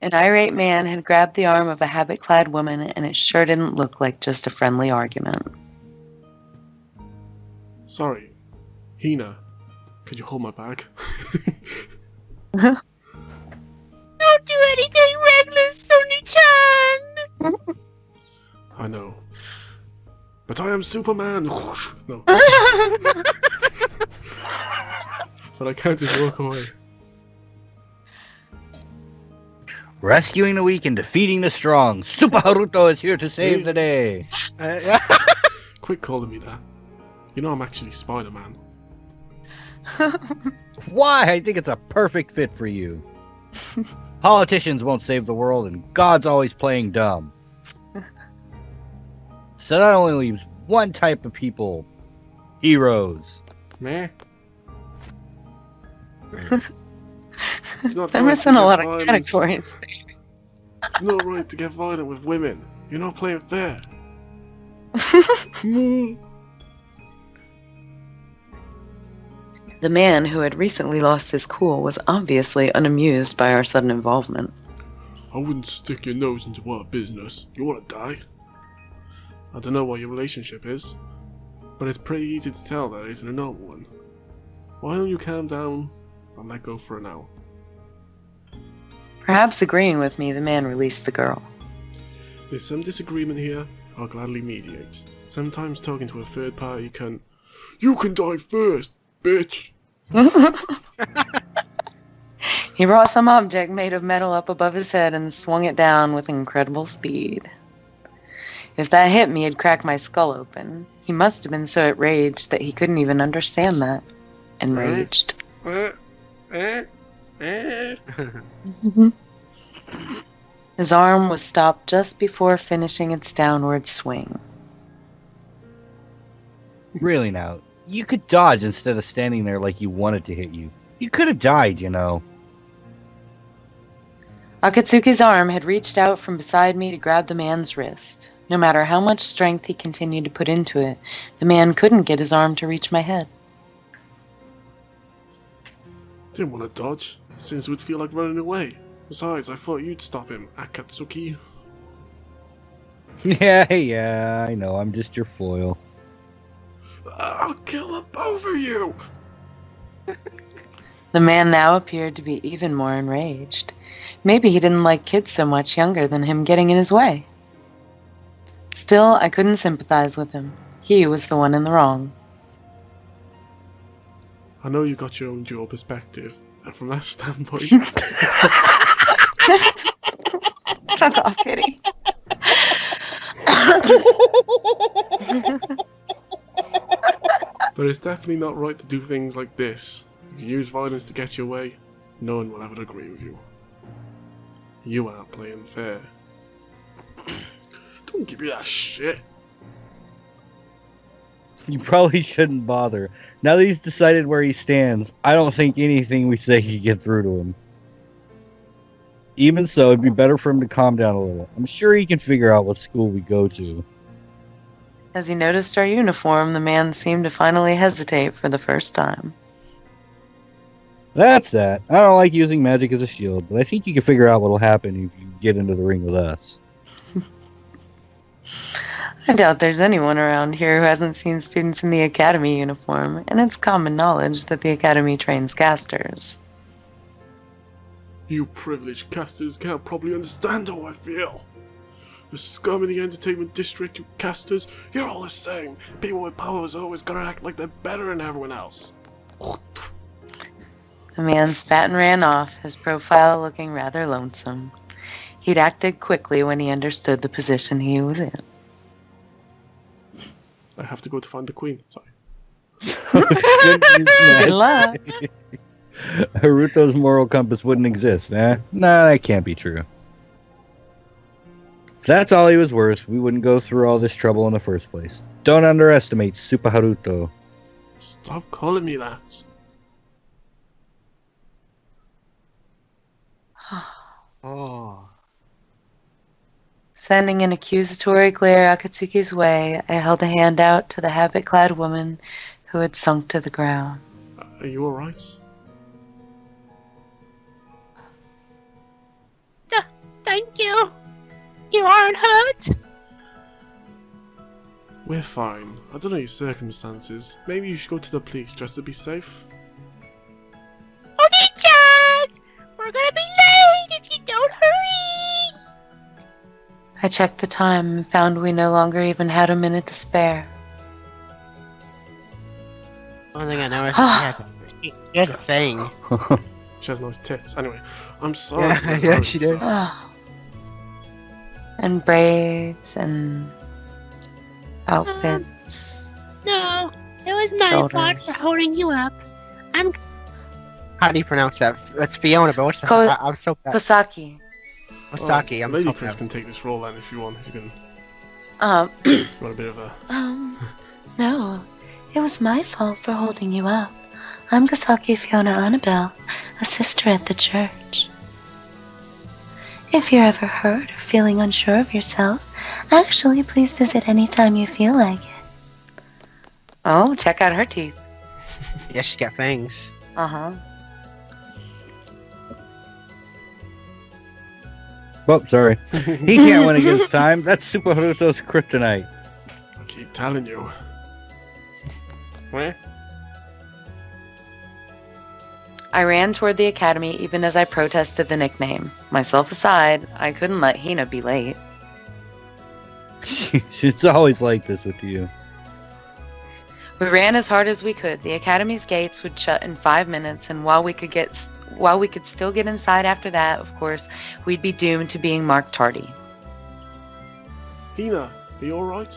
An irate man had grabbed the arm of a habit-clad woman, and it sure didn't look like just a friendly argument. Sorry. Hina, could you hold my bag? Don't do anything reckless, Oni-chan! I know. But I am Superman! No. But I can't just walk away. Rescuing the weak and defeating the strong. Super Haruto is here to save the day. Quit calling me that. You know I'm actually Spider-Man. Why? I think it's a perfect fit for you. Politicians won't save the world, and God's always playing dumb. So that only leaves one type of people. Heroes. Meh. It's not They're right missing to a get lot of violence. categories. It's not right to get violent with women. You're not playing fair. The man who had recently lost his cool was obviously unamused by our sudden involvement. I wouldn't stick your nose into our business. You wanna die? I don't know what your relationship is, but it's pretty easy to tell that isn't a normal one. Why don't you calm down and let go for now? Perhaps agreeing with me, the man released the girl. If there's some disagreement here, I'll gladly mediate. Sometimes talking to a third party can... You can die first, bitch! He brought some object made of metal up above his head and swung it down with incredible speed. If that hit me, it'd crack my skull open. He must have been so enraged that he couldn't even understand that. Enraged. His arm was stopped just before finishing its downward swing. Really now, you could dodge instead of standing there like you wanted to hit you. You could have died, you know. Akatsuki's arm had reached out from beside me to grab the man's wrist. No matter how much strength he continued to put into it, the man couldn't get his arm to reach my head. Didn't want to dodge, since it would feel like running away. Besides, I thought you'd stop him, Akatsuki. Yeah, I know. I'm just your foil. I'll kill the both of you! The man now appeared to be even more enraged. Maybe he didn't like kids so much younger than him getting in his way. Still, I couldn't sympathize with him. He was the one in the wrong. I know you got your own dual perspective, and from that standpoint... Fuck off, kitty. But it's definitely not right to do things like this. If you use violence to get your way, no one will ever agree with you. You aren't playing fair. Don't give me that shit. You probably shouldn't bother. Now that he's decided where he stands, I don't think anything we say can get through to him. Even so, it'd be better for him to calm down a little. I'm sure he can figure out what school we go to. As he noticed our uniform, the man seemed to finally hesitate for the first time. That's that. I don't like using magic as a shield, but I think you can figure out what'll happen if you get into the ring with us. I doubt there's anyone around here who hasn't seen students in the academy uniform, and it's common knowledge that the academy trains casters. You privileged casters can't probably understand how I feel. The scum in the entertainment district, you casters, you're all the same. People with powers always gotta act like they're better than everyone else. The man spat and ran off, his profile looking rather lonesome. He'd acted quickly when he understood the position he was in. I have to go to find the queen. Sorry. Good luck. Haruto's moral compass wouldn't exist, eh? Nah, that can't be true. If that's all he was worth, we wouldn't go through all this trouble in the first place. Don't underestimate Super Haruto. Stop calling me that. Oh. Sending an accusatory glare Akatsuki's way, I held a hand out to the habit-clad woman who had sunk to the ground. Are you alright? Thank you. You aren't hurt? We're fine. I don't know your circumstances. Maybe you should go to the police just to be safe. Oni-chan! We're gonna be late if you don't hurry! I checked the time and found we no longer even had a minute to spare. One thing I noticed, she has a thing. She has nice tits. Anyway, I'm sorry. Yeah, she did. And braids and outfits. No, it was my fault Shoulders. for holding you up. How do you pronounce that? That's Fiona, but what's the... I'm so bad. Kosaki. Osaki, I'm Lady so Chris bad. can take this role then if you want. If you can run a bit of a... No. It was my fault for holding you up. I'm Kosaki Fiona Annabelle, a sister at the church. If you're ever hurt or feeling unsure of yourself, actually please visit anytime you feel like it. Oh, check out her teeth. Yeah, she's got fangs. Uh-huh. Oh, sorry. He can't win against time. That's Super Haruto's kryptonite. I keep telling you. Where? I ran toward the academy even as I protested the nickname. Myself aside, I couldn't let Hina be late. It's always like this with you. We ran as hard as we could. The academy's gates would shut in 5 minutes, and while we could still get inside after that, of course, we'd be doomed to being marked tardy. Hina, are you alright?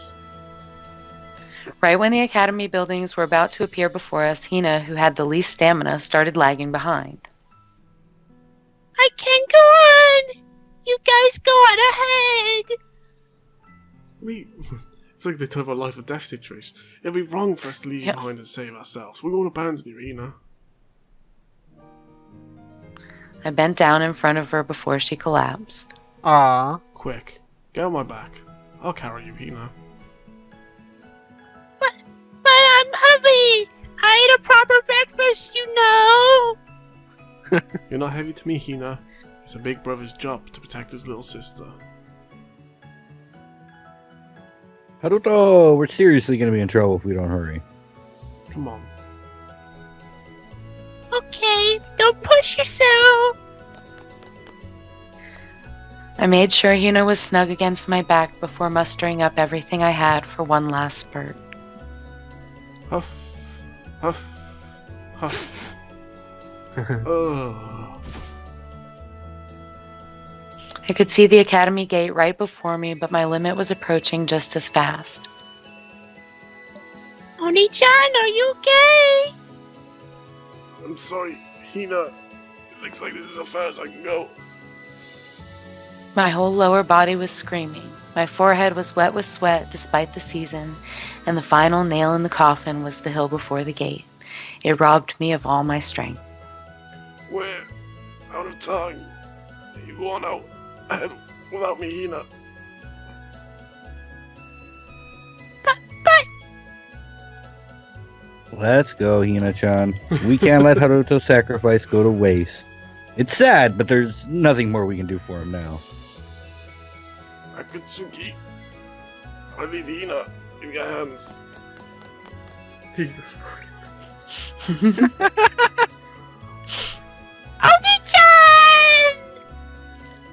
Right when the academy buildings were about to appear before us, Hina, who had the least stamina, started lagging behind. I can't go on! You guys go on ahead! It's like they talk about life or death situation. It'd be wrong for us to leave you behind and save ourselves. We won't abandon you, Hina. I bent down in front of her before she collapsed. Aww. Quick, get on my back. I'll carry you, Hina. But I'm hungry! I ate a proper breakfast, you know! You're not heavy to me, Hina. It's a big brother's job to protect his little sister. Haruto, we're seriously going to be in trouble if we don't hurry. Come on. Okay, don't push yourself. I made sure Hina was snug against my back before mustering up everything I had for one last spurt. Huff. Huff. Huff. Ugh. I could see the academy gate right before me, but my limit was approaching just as fast. Oni-chan, are you okay? I'm sorry, Hina. It looks like this is as far as I can go. My whole lower body was screaming. My forehead was wet with sweat despite the season, and the final nail in the coffin was the hill before the gate. It robbed me of all my strength. We're out of time. You go on out ahead without me, Hina. But Let's go, Hina-chan. We can't let Haruto's sacrifice go to waste. It's sad, but there's nothing more we can do for him now. Akatsuki, I leave Hina in your hands. Jesus Oni-chan!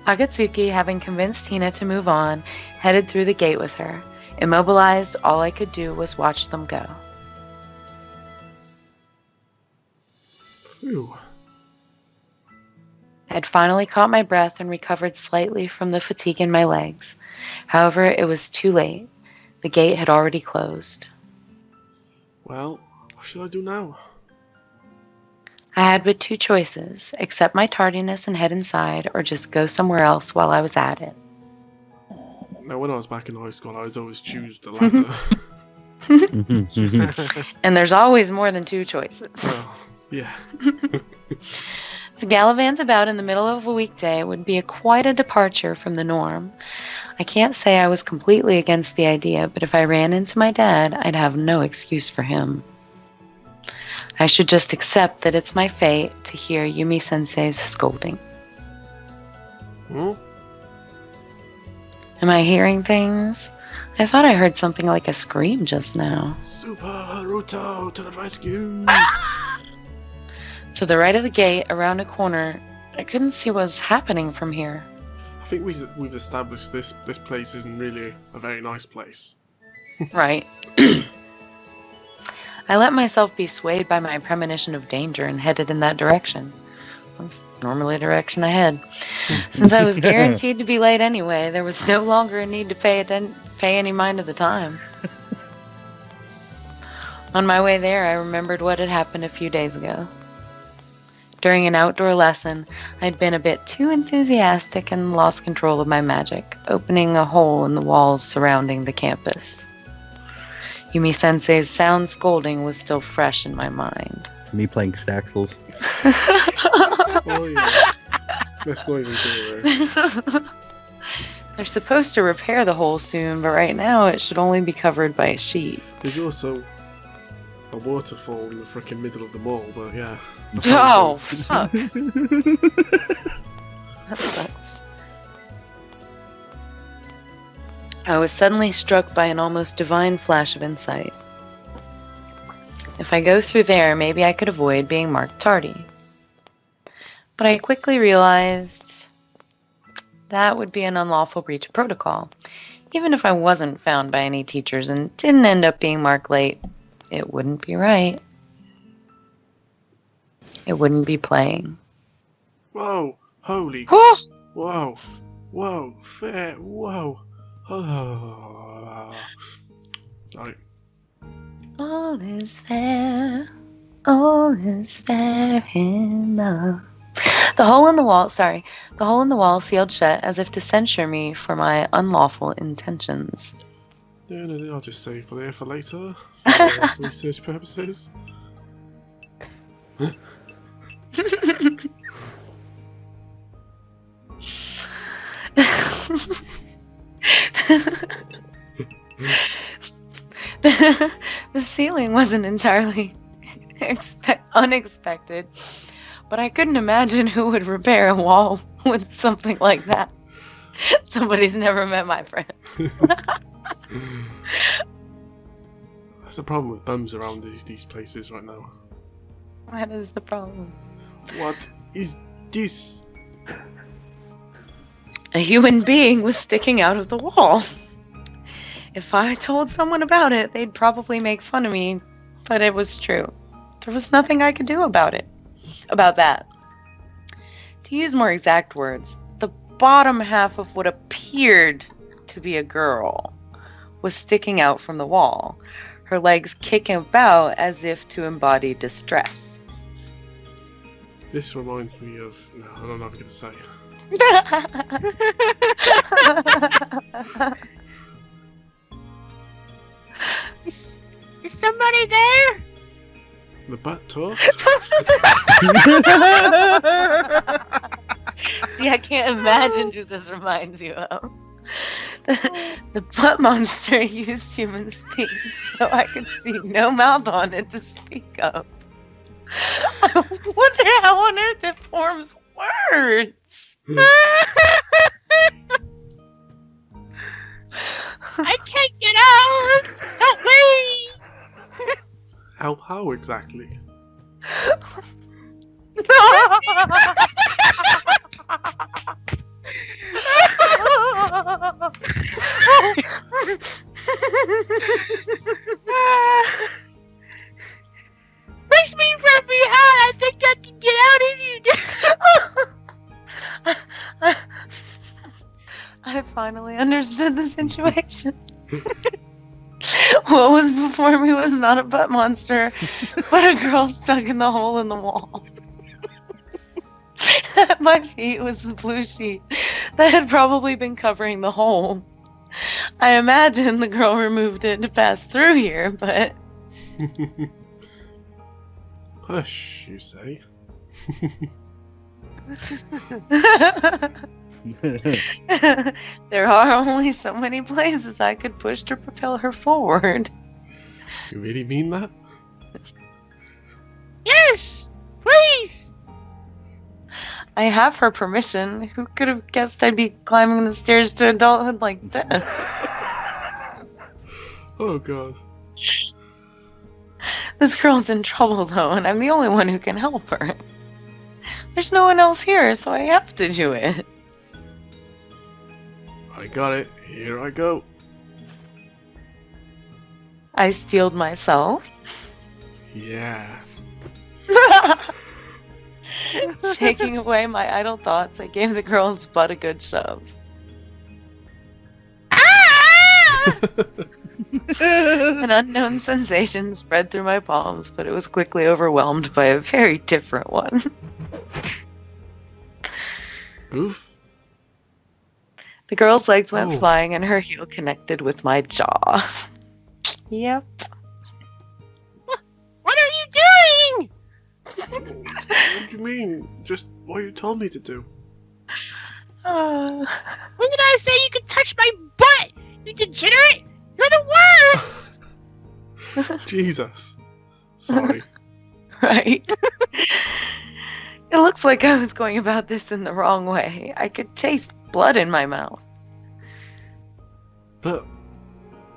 Akatsuki, having convinced Hina to move on, headed through the gate with her. Immobilized, all I could do was watch them go. Phew. I'd finally caught my breath and recovered slightly from the fatigue in my legs. However, it was too late. The gate had already closed. Well, what should I do now? I had but two choices: accept my tardiness and head inside, or just go somewhere else while I was at it. Now, when I was back in high school, I would always choose the latter. And there's always more than two choices. Well, yeah. To gallivant about in the middle of a weekday would be quite a departure from the norm. I can't say I was completely against the idea, but if I ran into my dad, I'd have no excuse for him. I should just accept that it's my fate to hear Yumi-sensei's scolding. Hmm? Am I hearing things? I thought I heard something like a scream just now. Super Haruto to the rescue! To the right of the gate, around a corner, I couldn't see what was happening from here. I think we've established this place isn't really a very nice place. Right. I let myself be swayed by my premonition of danger and headed in that direction. That's normally the direction I head. Since I was guaranteed to be late anyway, there was no longer a need to pay any mind to the time. On my way there, I remembered what had happened a few days ago. During an outdoor lesson, I'd been a bit too enthusiastic and lost control of my magic, opening a hole in the walls surrounding the campus. Yumi-sensei's sound scolding was still fresh in my mind. Me playing Staxels. Oh yeah. Let's not even do it. They're supposed to repair the hole soon, but right now it should only be covered by a sheet. There's also a waterfall in the frickin' middle of the mall, but yeah. Oh, fuck. That sucks. I was suddenly struck by an almost divine flash of insight. If I go through there, maybe I could avoid being marked tardy. But I quickly realized that would be an unlawful breach of protocol. Even if I wasn't found by any teachers and didn't end up being marked late, it wouldn't be right. It wouldn't be playing. Whoa! Holy! Oh! Whoa! Whoa! Fair! Whoa! Oh. Sorry. All is fair. All is fair in love. The hole in the wall sealed shut as if to censure me for my unlawful intentions. No, I'll just save there for later, for research purposes. The ceiling wasn't entirely unexpected, But I couldn't imagine who would repair a wall with something like that. Somebody's never met my friend. That's the problem with bums around these places right now. That is the problem. What is this? A human being was sticking out of the wall. If I told someone about it, they'd probably make fun of me, but it was true. There was nothing I could do about that. To use more exact words, the bottom half of what appeared to be a girl was sticking out from the wall, her legs kicking about as if to embody distress. This reminds me of... No, I don't know what I'm going to say. Is somebody there? The butt talked? See, I can't imagine who this reminds you of. The butt monster used human speech, so I could see no mouth on it to speak of. I wonder how on earth it forms words. I can't get out! Help me! How exactly? Push me from behind! I think I can get out if you do. I finally understood the situation. What was before me was not a butt monster, but a girl stuck in the hole in the wall. At my feet was the blue sheet that had probably been covering the hole. I imagine the girl removed it to pass through here, but... Push, you say? There are only so many places I could push to propel her forward. You really mean that? Yes! Please! I have her permission. Who could have guessed I'd be climbing the stairs to adulthood like this? Oh god. This girl's in trouble though, and I'm the only one who can help her. There's no one else here, so I have to do it. I got it. Here I go. I steeled myself. Yeah. Shaking away my idle thoughts, I gave the girl's butt a good shove. An unknown sensation spread through my palms, but it was quickly overwhelmed by a very different one. Oof. The girl's legs went Oh. flying and her heel connected with my jaw. Yep. What are you doing? What do you mean? Just what you told me to do. Uh, When did I say you could touch my butt? You degenerate! You're the worst! Jesus. Sorry. right. It looks like I was going about this in the wrong way. I could taste blood in my mouth. But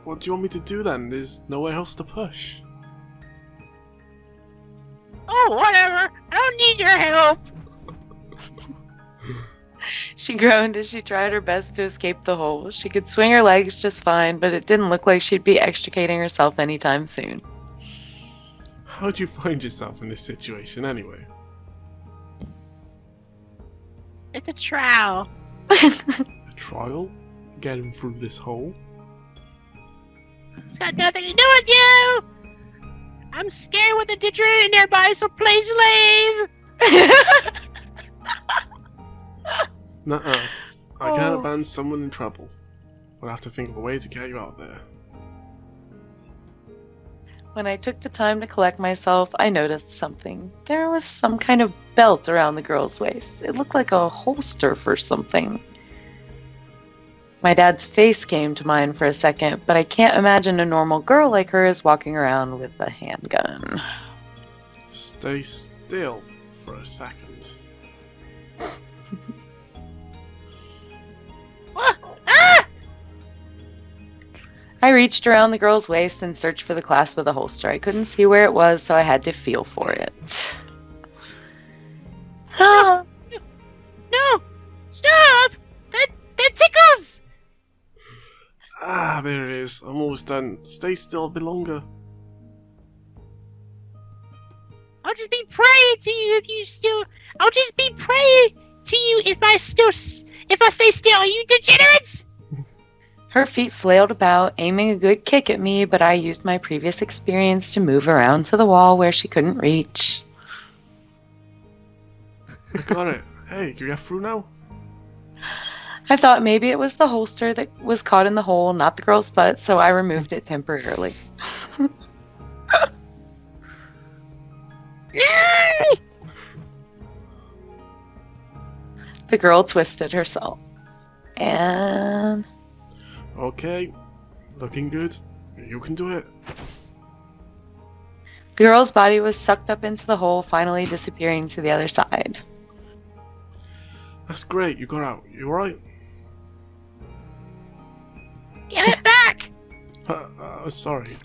what do you want me to do then? There's nowhere else to push. Oh, whatever. I don't need your help. She groaned as she tried her best to escape the hole. She could swing her legs just fine, but it didn't look like she'd be extricating herself anytime soon. How'd you find yourself in this situation anyway? It's a trial. A trial? Getting through this hole? It's got nothing to do with you. I'm scared with the degenerate in nearby, so play slave. Nuh-uh. I can't Oh. abandon someone in trouble. We'll have to think of a way to get you out there. When I took the time to collect myself, I noticed something. There was some kind of belt around the girl's waist. It looked like a holster for something. My dad's face came to mind for a second, but I can't imagine a normal girl like her is walking around with a handgun. Stay still, for a second. I reached around the girl's waist and searched for the clasp of the holster. I couldn't see where it was, so I had to feel for it. No! Stop! That tickles! Ah, there it is. I'm almost done. Stay still a bit longer. I'll just be praying to you if you still... I'll just be praying to you if I stay still, you degenerates! Her feet flailed about, aiming a good kick at me, but I used my previous experience to move around to the wall where she couldn't reach. I got it. Hey, can you get through now? I thought maybe it was the holster that was caught in the hole, not the girl's butt, so I removed it temporarily. The girl twisted herself. And... Okay. Looking good. You can do it. the girl's body was sucked up into the hole, finally disappearing to the other side. That's great. You got out. You alright? Give it back! Sorry.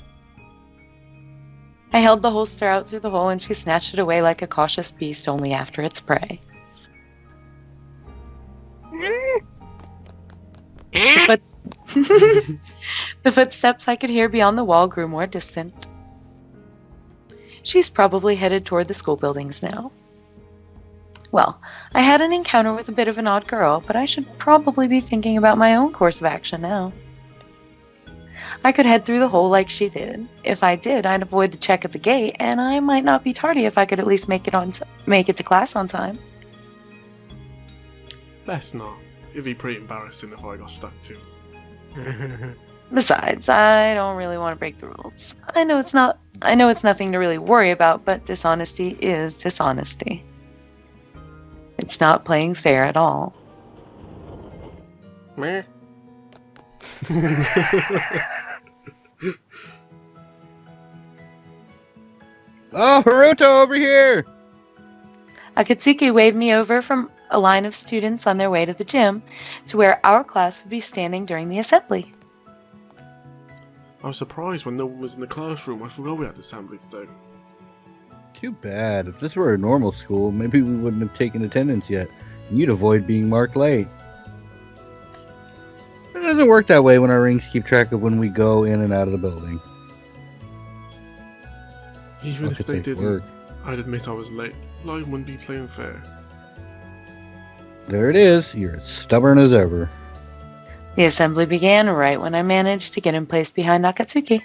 I held the holster out through the hole and she snatched it away like a cautious beast only after its prey. The footsteps I could hear beyond the wall grew more distant. She's probably headed toward the school buildings now. Well, I had an encounter with a bit of an odd girl, but I should probably be thinking about my own course of action now. I could head through the hole like she did. If I did, I'd avoid the check at the gate, and I might not be tardy if I could at least make it to class on time. Best not. It'd be pretty embarrassing if I got stuck too. Besides, I don't really want to break the rules. I know it's nothing to really worry about, but dishonesty is dishonesty. It's not playing fair at all. Meh. Oh, Haruto over here! Akatsuki waved me over from a line of students on their way to the gym to where our class would be standing during the assembly. I was surprised when no one was in the classroom. I forgot we had assembly today. Too bad. If this were a normal school, maybe we wouldn't have taken attendance yet, and you'd avoid being marked late. It doesn't work that way when our rings keep track of when we go in and out of the building. Even if they didn't, work. I'd admit I was late. Life wouldn't be playing fair. There it is. You're as stubborn as ever. The assembly began right when I managed to get in place behind Akatsuki.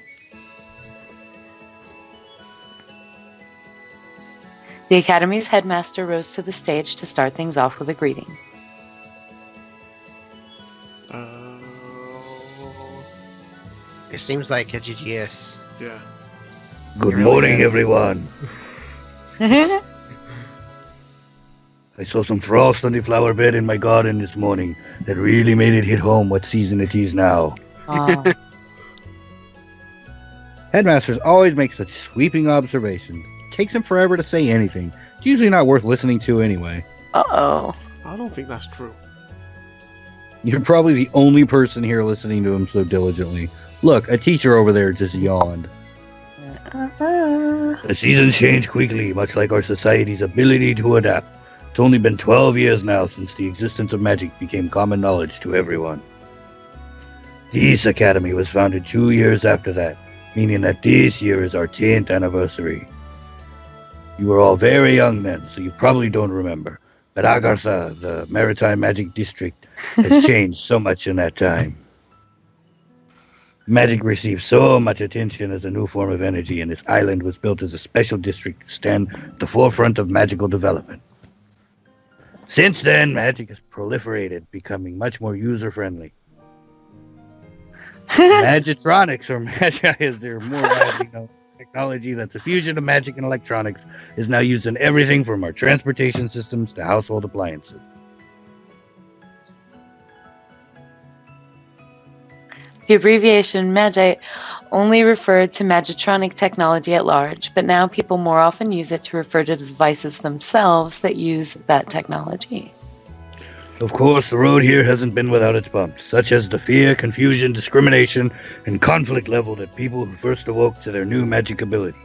The Academy's headmaster rose to the stage to start things off with a greeting. It seems like a GGS. Yeah. Good really morning, is. everyone. I saw some frost on the flower bed in my garden this morning that really made it hit home what season it is now. Aw. Headmasters always make such sweeping observations. It takes them forever to say anything. It's usually not worth listening to anyway. Uh-oh. I don't think that's true. You're probably the only person here listening to him so diligently. Look, a teacher over there just yawned. The seasons change quickly, much like our society's ability to adapt. It's only been 12 years now since the existence of magic became common knowledge to everyone. This academy was founded 2 years after that, meaning that this year is our 10th anniversary. You were all very young then, so you probably don't remember. But Agartha, the Maritime Magic District, has changed so much in that time. Magic received so much attention as a new form of energy, and this island was built as a special district to stand at the forefront of magical development. Since then, magic has proliferated, becoming much more user-friendly. Magitronics, or Magi as they're more widely known, technology that's a fusion of magic and electronics, is now used in everything from our transportation systems to household appliances. The abbreviation Magi only referred to magitronic technology at large, but now people more often use it to refer to the devices themselves that use that technology. Of course, the road here hasn't been without its bumps, such as the fear, confusion, discrimination, and conflict level that people who first awoke to their new magic abilities.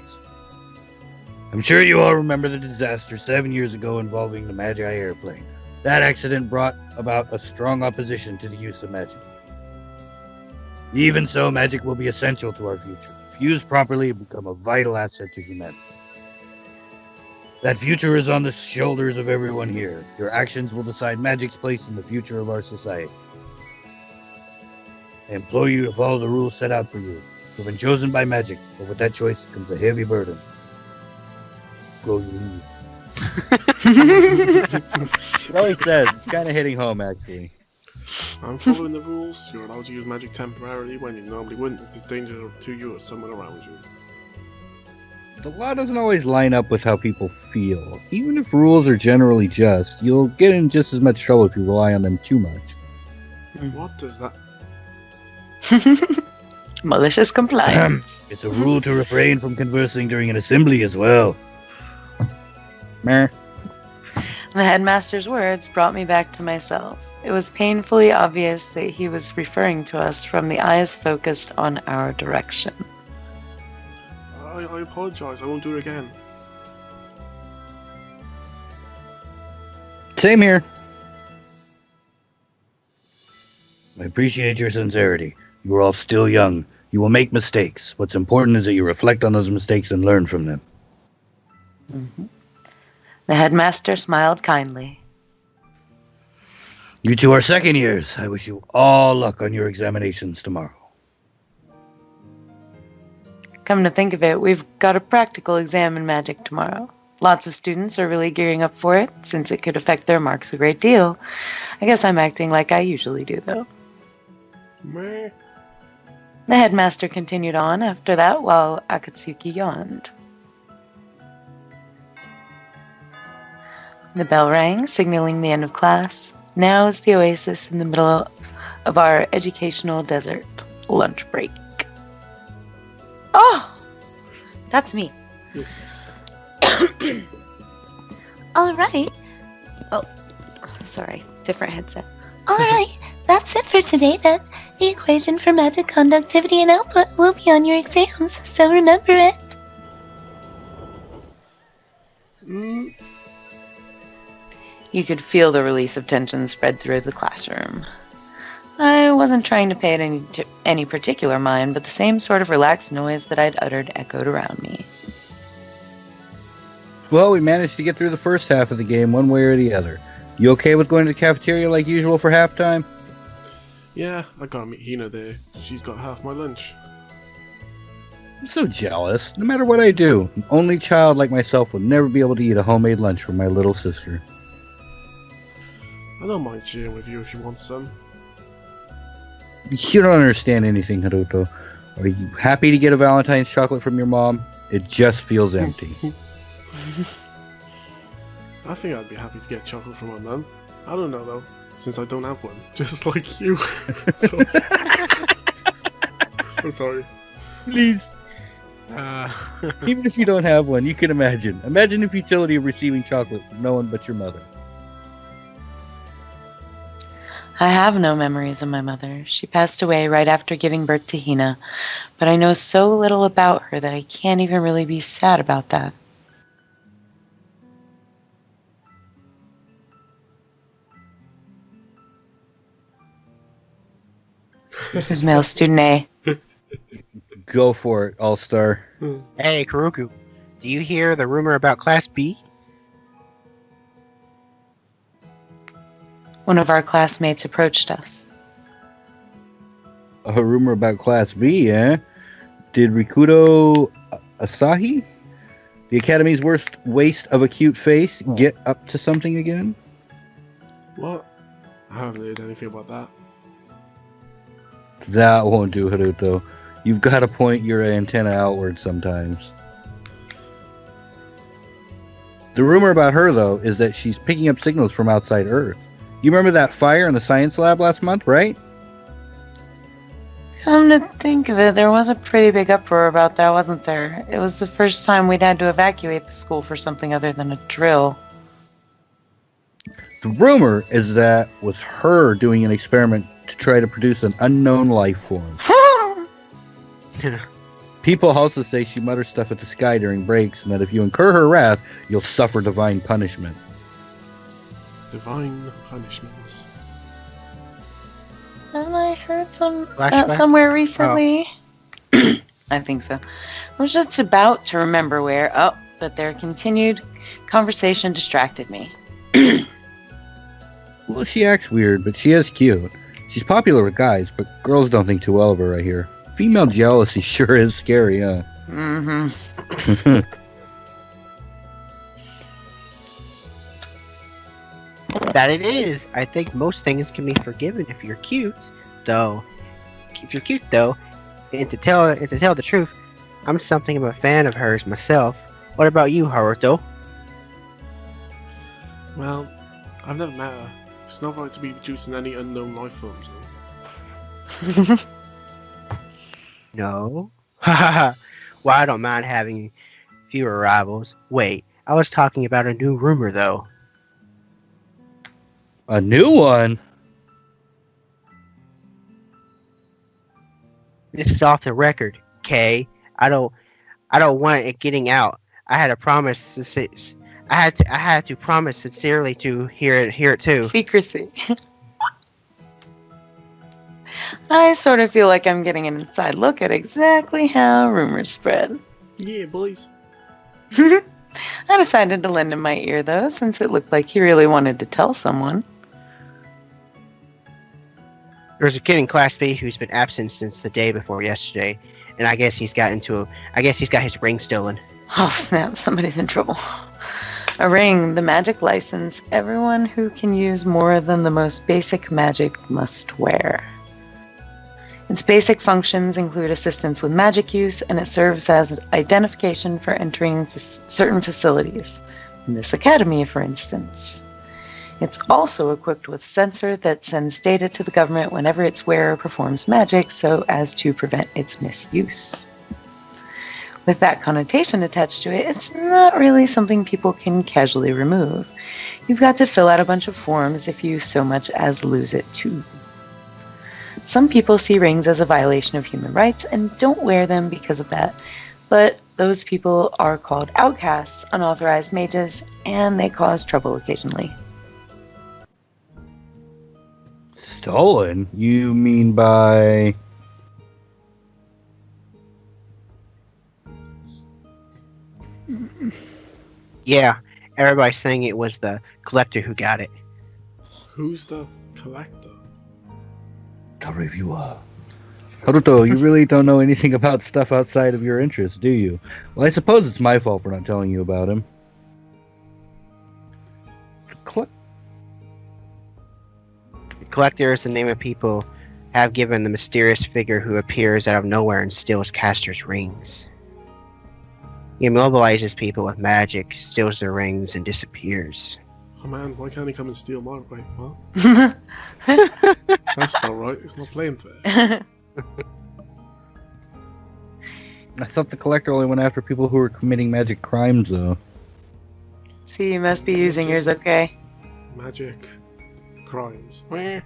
I'm sure you all remember the disaster 7 years ago involving the Magi airplane. That accident brought about a strong opposition to the use of magic. Even so, magic will be essential to our future. If used properly, it will become a vital asset to humanity. That future is on the shoulders of everyone here. Your actions will decide magic's place in the future of our society. I implore you to follow the rules set out for you. You've been chosen by magic, but with that choice comes a heavy burden. Go you leave. It always says, it's kind of hitting home, actually. I'm following the rules. You're allowed to use magic temporarily when you normally wouldn't if there's danger to you or someone around you. The law doesn't always line up with how people feel. Even if rules are generally just, you'll get in just as much trouble if you rely on them too much. What does that... Malicious compliance. It's a rule to refrain from conversing during an assembly as well. Meh. The headmaster's words brought me back to myself. It was painfully obvious that he was referring to us from the eyes focused on our direction. I apologize. I won't do it again. Same here. I appreciate your sincerity. You are all still young. You will make mistakes. What's important is that you reflect on those mistakes and learn from them. Mm-hmm. The headmaster smiled kindly. You two are second years. I wish you all luck on your examinations tomorrow. Come to think of it, we've got a practical exam in magic tomorrow. Lots of students are really gearing up for it, since it could affect their marks a great deal. I guess I'm acting like I usually do, though. Meh. The headmaster continued on after that while Akatsuki yawned. The bell rang, signaling the end of class. Now is the oasis in the middle of our educational desert. Lunch break. Oh! That's me. Yes. All right. Oh, sorry. Different headset. All right. That's it for today then. The equation for magic conductivity and output will be on your exams, so remember it. You could feel the release of tension spread through the classroom. I wasn't trying to pay it any particular mind, but the same sort of relaxed noise that I'd uttered echoed around me. Well, we managed to get through the first half of the game one way or the other. You okay with going to the cafeteria like usual for halftime? Yeah, I gotta meet Hina there. She's got half my lunch. I'm so jealous. No matter what I do, an only child like myself would never be able to eat a homemade lunch from my little sister. I don't mind sharing with you if you want some. You don't understand anything, Haruto. Are you happy to get a Valentine's chocolate from your mom? It just feels empty. I think I'd be happy to get chocolate from my mum. I don't know though, since I don't have one. Just like you. So... I'm sorry. Please. Even if you don't have one, you can imagine. Imagine the futility of receiving chocolate from no one but your mother. I have no memories of my mother. She passed away right after giving birth to Hina, but I know so little about her that I can't even really be sad about that. Who's male student A? Go for it, All-Star. Hey, Karuku, do you hear the rumor about Class B? One of our classmates approached us. A rumor about Class B, eh? Did Rikudo Asahi, the Academy's worst waste of a cute face, get up to something again? What? I haven't heard anything about that. That won't do, Haruto. You've got to point your antenna outward sometimes. The rumor about her, though, is that she's picking up signals from outside Earth. You remember that fire in the science lab last month, right? Come to think of it, there was a pretty big uproar about that, wasn't there? It was the first time we'd had to evacuate the school for something other than a drill. The rumor is that was her doing an experiment to try to produce an unknown life form. People also say she mutters stuff at the sky during breaks, and that if you incur her wrath, you'll suffer divine punishment. Divine punishments. Haven't I heard that Flashback? somewhere recently? I think so. I was just about to remember where. Oh, but their continued conversation distracted me. Well, she acts weird, but she is cute. She's popular with guys, but girls don't think too well of her, I hear. Female jealousy sure is scary, huh? Mm-hmm. That it is. I think most things can be forgiven if you're cute, though. If you're cute, though, and to tell the truth, I'm something of a fan of hers myself. What about you, Haruto? Well, I've never met her. It's not right to be producing any unknown life forms, though. No. Hahaha. Well, I don't mind having fewer rivals. Wait, I was talking about a new rumor, though. A new one? This is off the record, Kay. I don't want it getting out. I had to promise sincerely to hear it too. Secrecy. I sort of feel like I'm getting an inside look at exactly how rumors spread. Yeah, boys. I decided to lend him my ear, though, since it looked like he really wanted to tell someone. There's a kid in Class B who's been absent since the day before yesterday, and I guess he's got his ring stolen. Oh, snap, somebody's in trouble. A ring, the magic license, everyone who can use more than the most basic magic must wear. Its basic functions include assistance with magic use, and it serves as identification for entering certain facilities. In this academy, for instance. It's also equipped with a sensor that sends data to the government whenever its wearer performs magic so as to prevent its misuse. With that connotation attached to it, it's not really something people can casually remove. You've got to fill out a bunch of forms if you so much as lose it too. Some people see rings as a violation of human rights and don't wear them because of that, but those people are called outcasts, unauthorized mages, and they cause trouble occasionally. Stolen? You mean by... Yeah, everybody's saying it was the collector who got it. Who's the collector? The reviewer. Haruto, you really don't know anything about stuff outside of your interests, do you? Well, I suppose it's my fault for not telling you about him. The collector is the name of people have given the mysterious figure who appears out of nowhere and steals casters' rings. He immobilizes people with magic, steals their rings, and disappears. Oh man, why can't he come and steal my... Wait, what? That's not right, it's not playing fair. I thought the collector only went after people who were committing magic crimes, though. See, you must be using yours okay. Magic crimes. Where?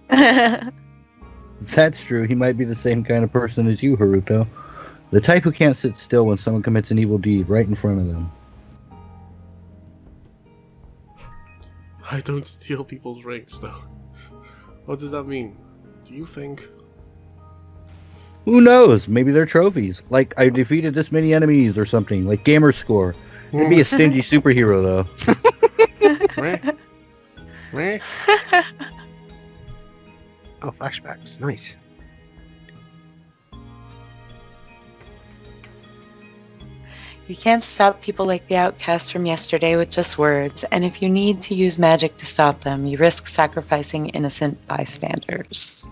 If that's true, he might be the same kind of person as you, Haruto. The type who can't sit still when someone commits an evil deed right in front of them. I don't steal people's rings, though. What does that mean? Do you think? Who knows? Maybe they're trophies. Like, I defeated this many enemies or something. Like gamer score. It'd be a stingy superhero, though. Where? Where? Oh, flashbacks. Nice. You can't stop people like the outcasts from yesterday with just words, and if you need to use magic to stop them, you risk sacrificing innocent bystanders.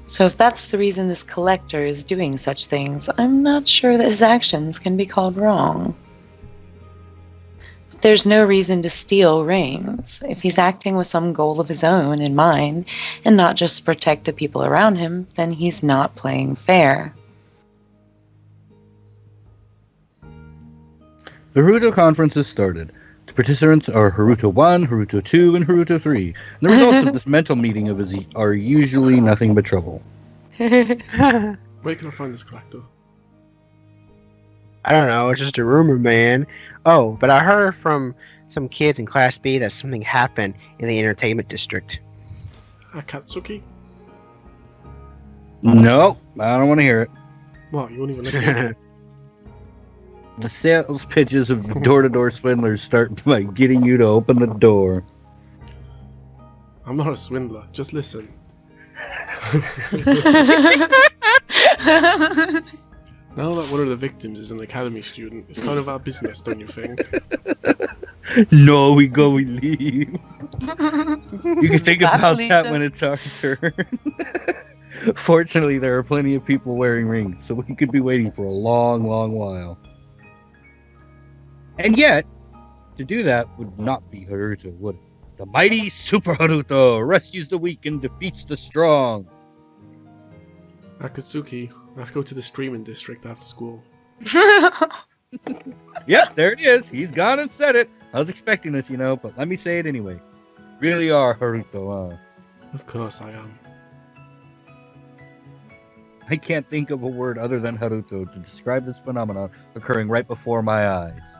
So if that's the reason this collector is doing such things, I'm not sure that his actions can be called wrong. But there's no reason to steal rings. If he's acting with some goal of his own in mind, and not just to protect the people around him, then he's not playing fair. The Haruto conference has started. The participants are Haruto 1, Haruto 2, and Haruto 3. And the results of this mental meeting of his are usually nothing but trouble. Where can I find this collector? I don't know, it's just a rumor, man. Oh, but I heard from some kids in Class B that something happened in the entertainment district. Akatsuki? No, I don't want to hear it. What, you won't even listen? The sales pitches of door-to-door swindlers start by getting you to open the door. I'm not a swindler, just listen. Now that one of the victims is an academy student, it's kind of our business, don't you think? No, we go, we leave. You can think about that when it's our turn. Fortunately, there are plenty of people wearing rings, so we could be waiting for a long, long while. And yet, to do that would not be Haruto, would it? The mighty Super Haruto rescues the weak and defeats the strong. Akatsuki, let's go to the streaming district after school. Yep, there it is. He's gone and said it. I was expecting this, but let me say it anyway. Really are Haruto, huh? Of course I am. I can't think of a word other than Haruto to describe this phenomenon occurring right before my eyes.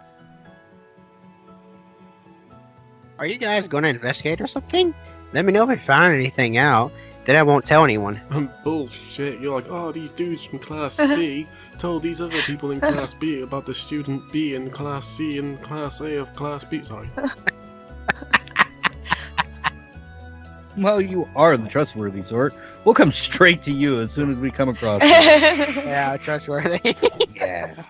Are you guys going to investigate or something? Let me know if I found anything out. Then I won't tell anyone. Bullshit. You're like, oh, these dudes from Class C told these other people in Class B about the student B in Class C and Class A of Class B. Sorry. Well, you are the trustworthy sort. We'll come straight to you as soon as we come across you. Yeah, trustworthy. Yeah.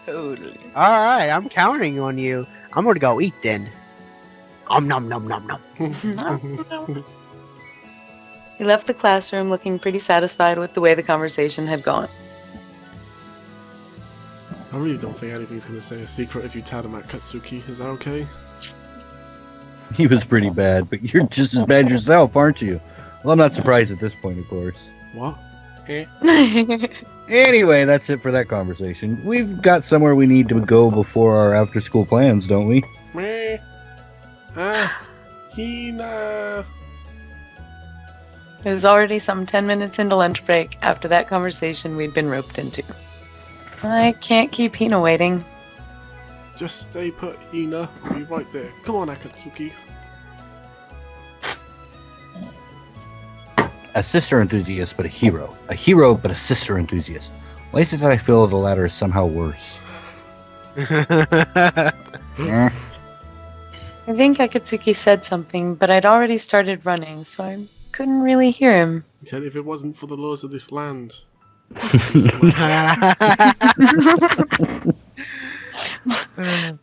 Totally. Alright, I'm counting on you. I'm gonna go eat then. Nom nom nom nom nom. He left the classroom looking pretty satisfied with the way the conversation had gone. I really don't think anything's going to say a secret if you tell him at Katsuki. Is that okay? He was pretty bad, but you're just as bad yourself, aren't you? Well, I'm not surprised at this point, of course. What? Anyway, that's it for that conversation. We've got somewhere we need to go before our after-school plans, don't we? Meh. Hina. It was already some 10 minutes into lunch break after that conversation we'd been roped into. I can't keep Hina waiting. Just stay put, Hina. I'll be right there. Come on, Akatsuki. A sister enthusiast, but a hero. A hero, but a sister enthusiast. Why is it that I feel the latter is somehow worse? I think Akatsuki said something, but I'd already started running, so I couldn't really hear him. He said if it wasn't for the laws of this land.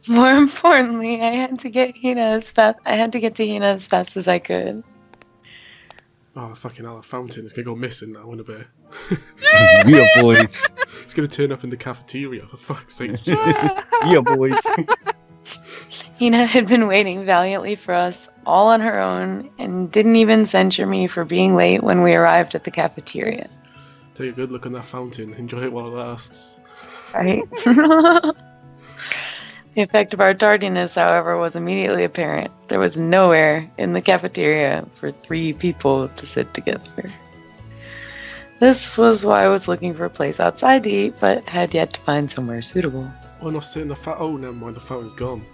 More importantly, I had to get to Hina as fast as I could. Oh, fucking hell, a fountain is going to go missing now in a bit. Yeah, boys. It's going to turn up in the cafeteria, for fuck's sake. Yeah, boys. Hina had been waiting valiantly for us, all on her own, and didn't even censure me for being late when we arrived at the cafeteria. Take a good look on that fountain. Enjoy it while it lasts. Right? The effect of our tardiness, however, was immediately apparent. There was nowhere in the cafeteria for 3 people to sit together. This was why I was looking for a place outside to eat, but had yet to find somewhere suitable. Why not sit in the oh, never mind, the fountain's gone.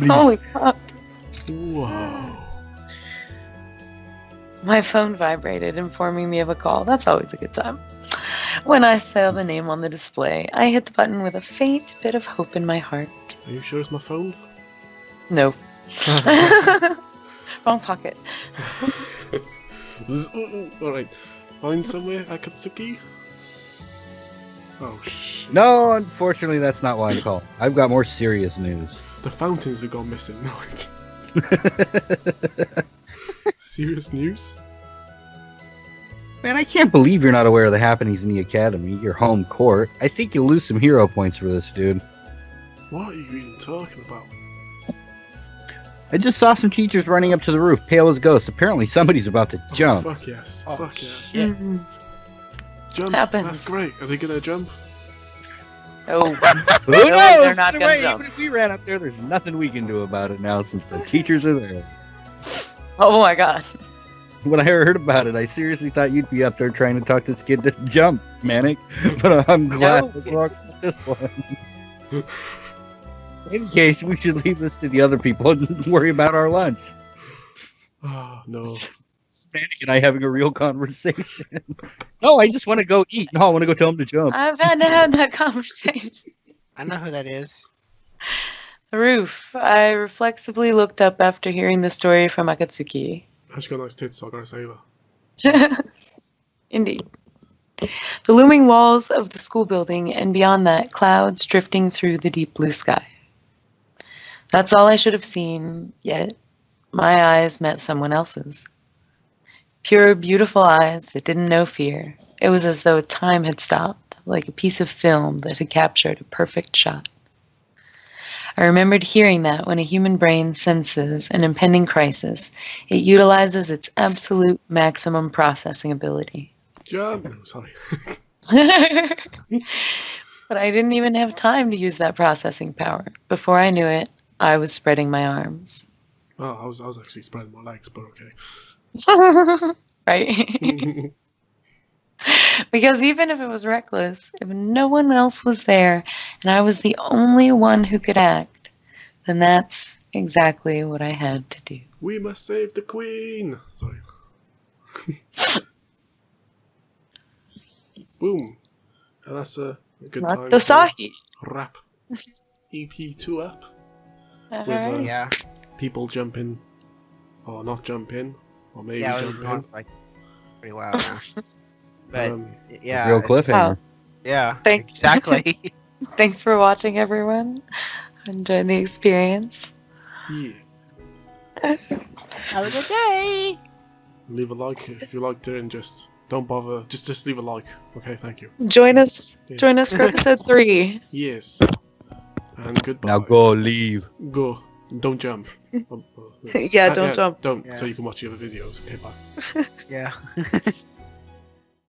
Holy fuck. Whoa. My phone vibrated, informing me of a call. That's always a good time. When I saw the name on the display, I hit the button with a faint bit of hope in my heart. Are you sure it's my phone? No. Wrong pocket. Alright, find somewhere, Akatsuki? Oh, shit. No, unfortunately, that's not why I called. I've got more serious news. The fountains have gone missing. No, it's... Serious news? Man, I can't believe you're not aware of the happenings in the academy, your home court. I think you'll lose some hero points for this, dude. What are you even talking about? I just saw some teachers running up to the roof, pale as ghosts. Apparently somebody's about to jump. Fuck yes. Oh, Fuck yes. shit. Jump. Happens. That's great. Are they gonna jump? Oh, Who No, knows? they're not Either gonna way, jump. even if we ran up there, there's nothing we can do about it now since the teachers are there. oh my god. When I heard about it, I seriously thought you'd be up there trying to talk this kid to jump, Manic. But I'm glad No. it's wrong with this one. In any case, we should leave this to the other people and worry about our lunch. Oh, no. Manic and I having a real conversation. No, I just want to go eat. No, I want to go tell him to jump. I've had to have that conversation. I know who that is. The roof. I reflexively looked up after hearing the story from Akatsuki. She got nice tits, so I gotta save her. Indeed. The looming walls of the school building, and beyond that, clouds drifting through the deep blue sky. That's all I should have seen, yet my eyes met someone else's. Pure, beautiful eyes that didn't know fear. It was as though time had stopped, like a piece of film that had captured a perfect shot. I remembered hearing that when a human brain senses an impending crisis, it utilizes its absolute maximum processing ability. Jump! No, sorry. But I didn't even have time to use that processing power. Before I knew it, I was spreading my arms. Oh, I was actually spreading my legs, but okay. Right? Because even if it was reckless, if no one else was there and I was the only one who could act, then that's exactly what I had to do. We must save the queen! Sorry. Boom. And that's a good Not time the to Sahi. wrap EP2 up. Alright. Yeah. People jumping, or not jumping, or maybe Yeah, it was jumping. wrong for like pretty while now. But yeah, Real cliffhanger. yeah, Thanks. exactly. Thanks for watching, everyone. Enjoy the experience. Yeah. Have a good day. Leave a like if you liked it, and just don't bother. Just leave a like. Okay, thank you. Join us. Yeah. Join us for episode 3. Yes. And goodbye. Now go leave. Go. Don't jump. Yeah, don't jump. Don't. Yeah. So you can watch the other videos. Okay, bye. Yeah.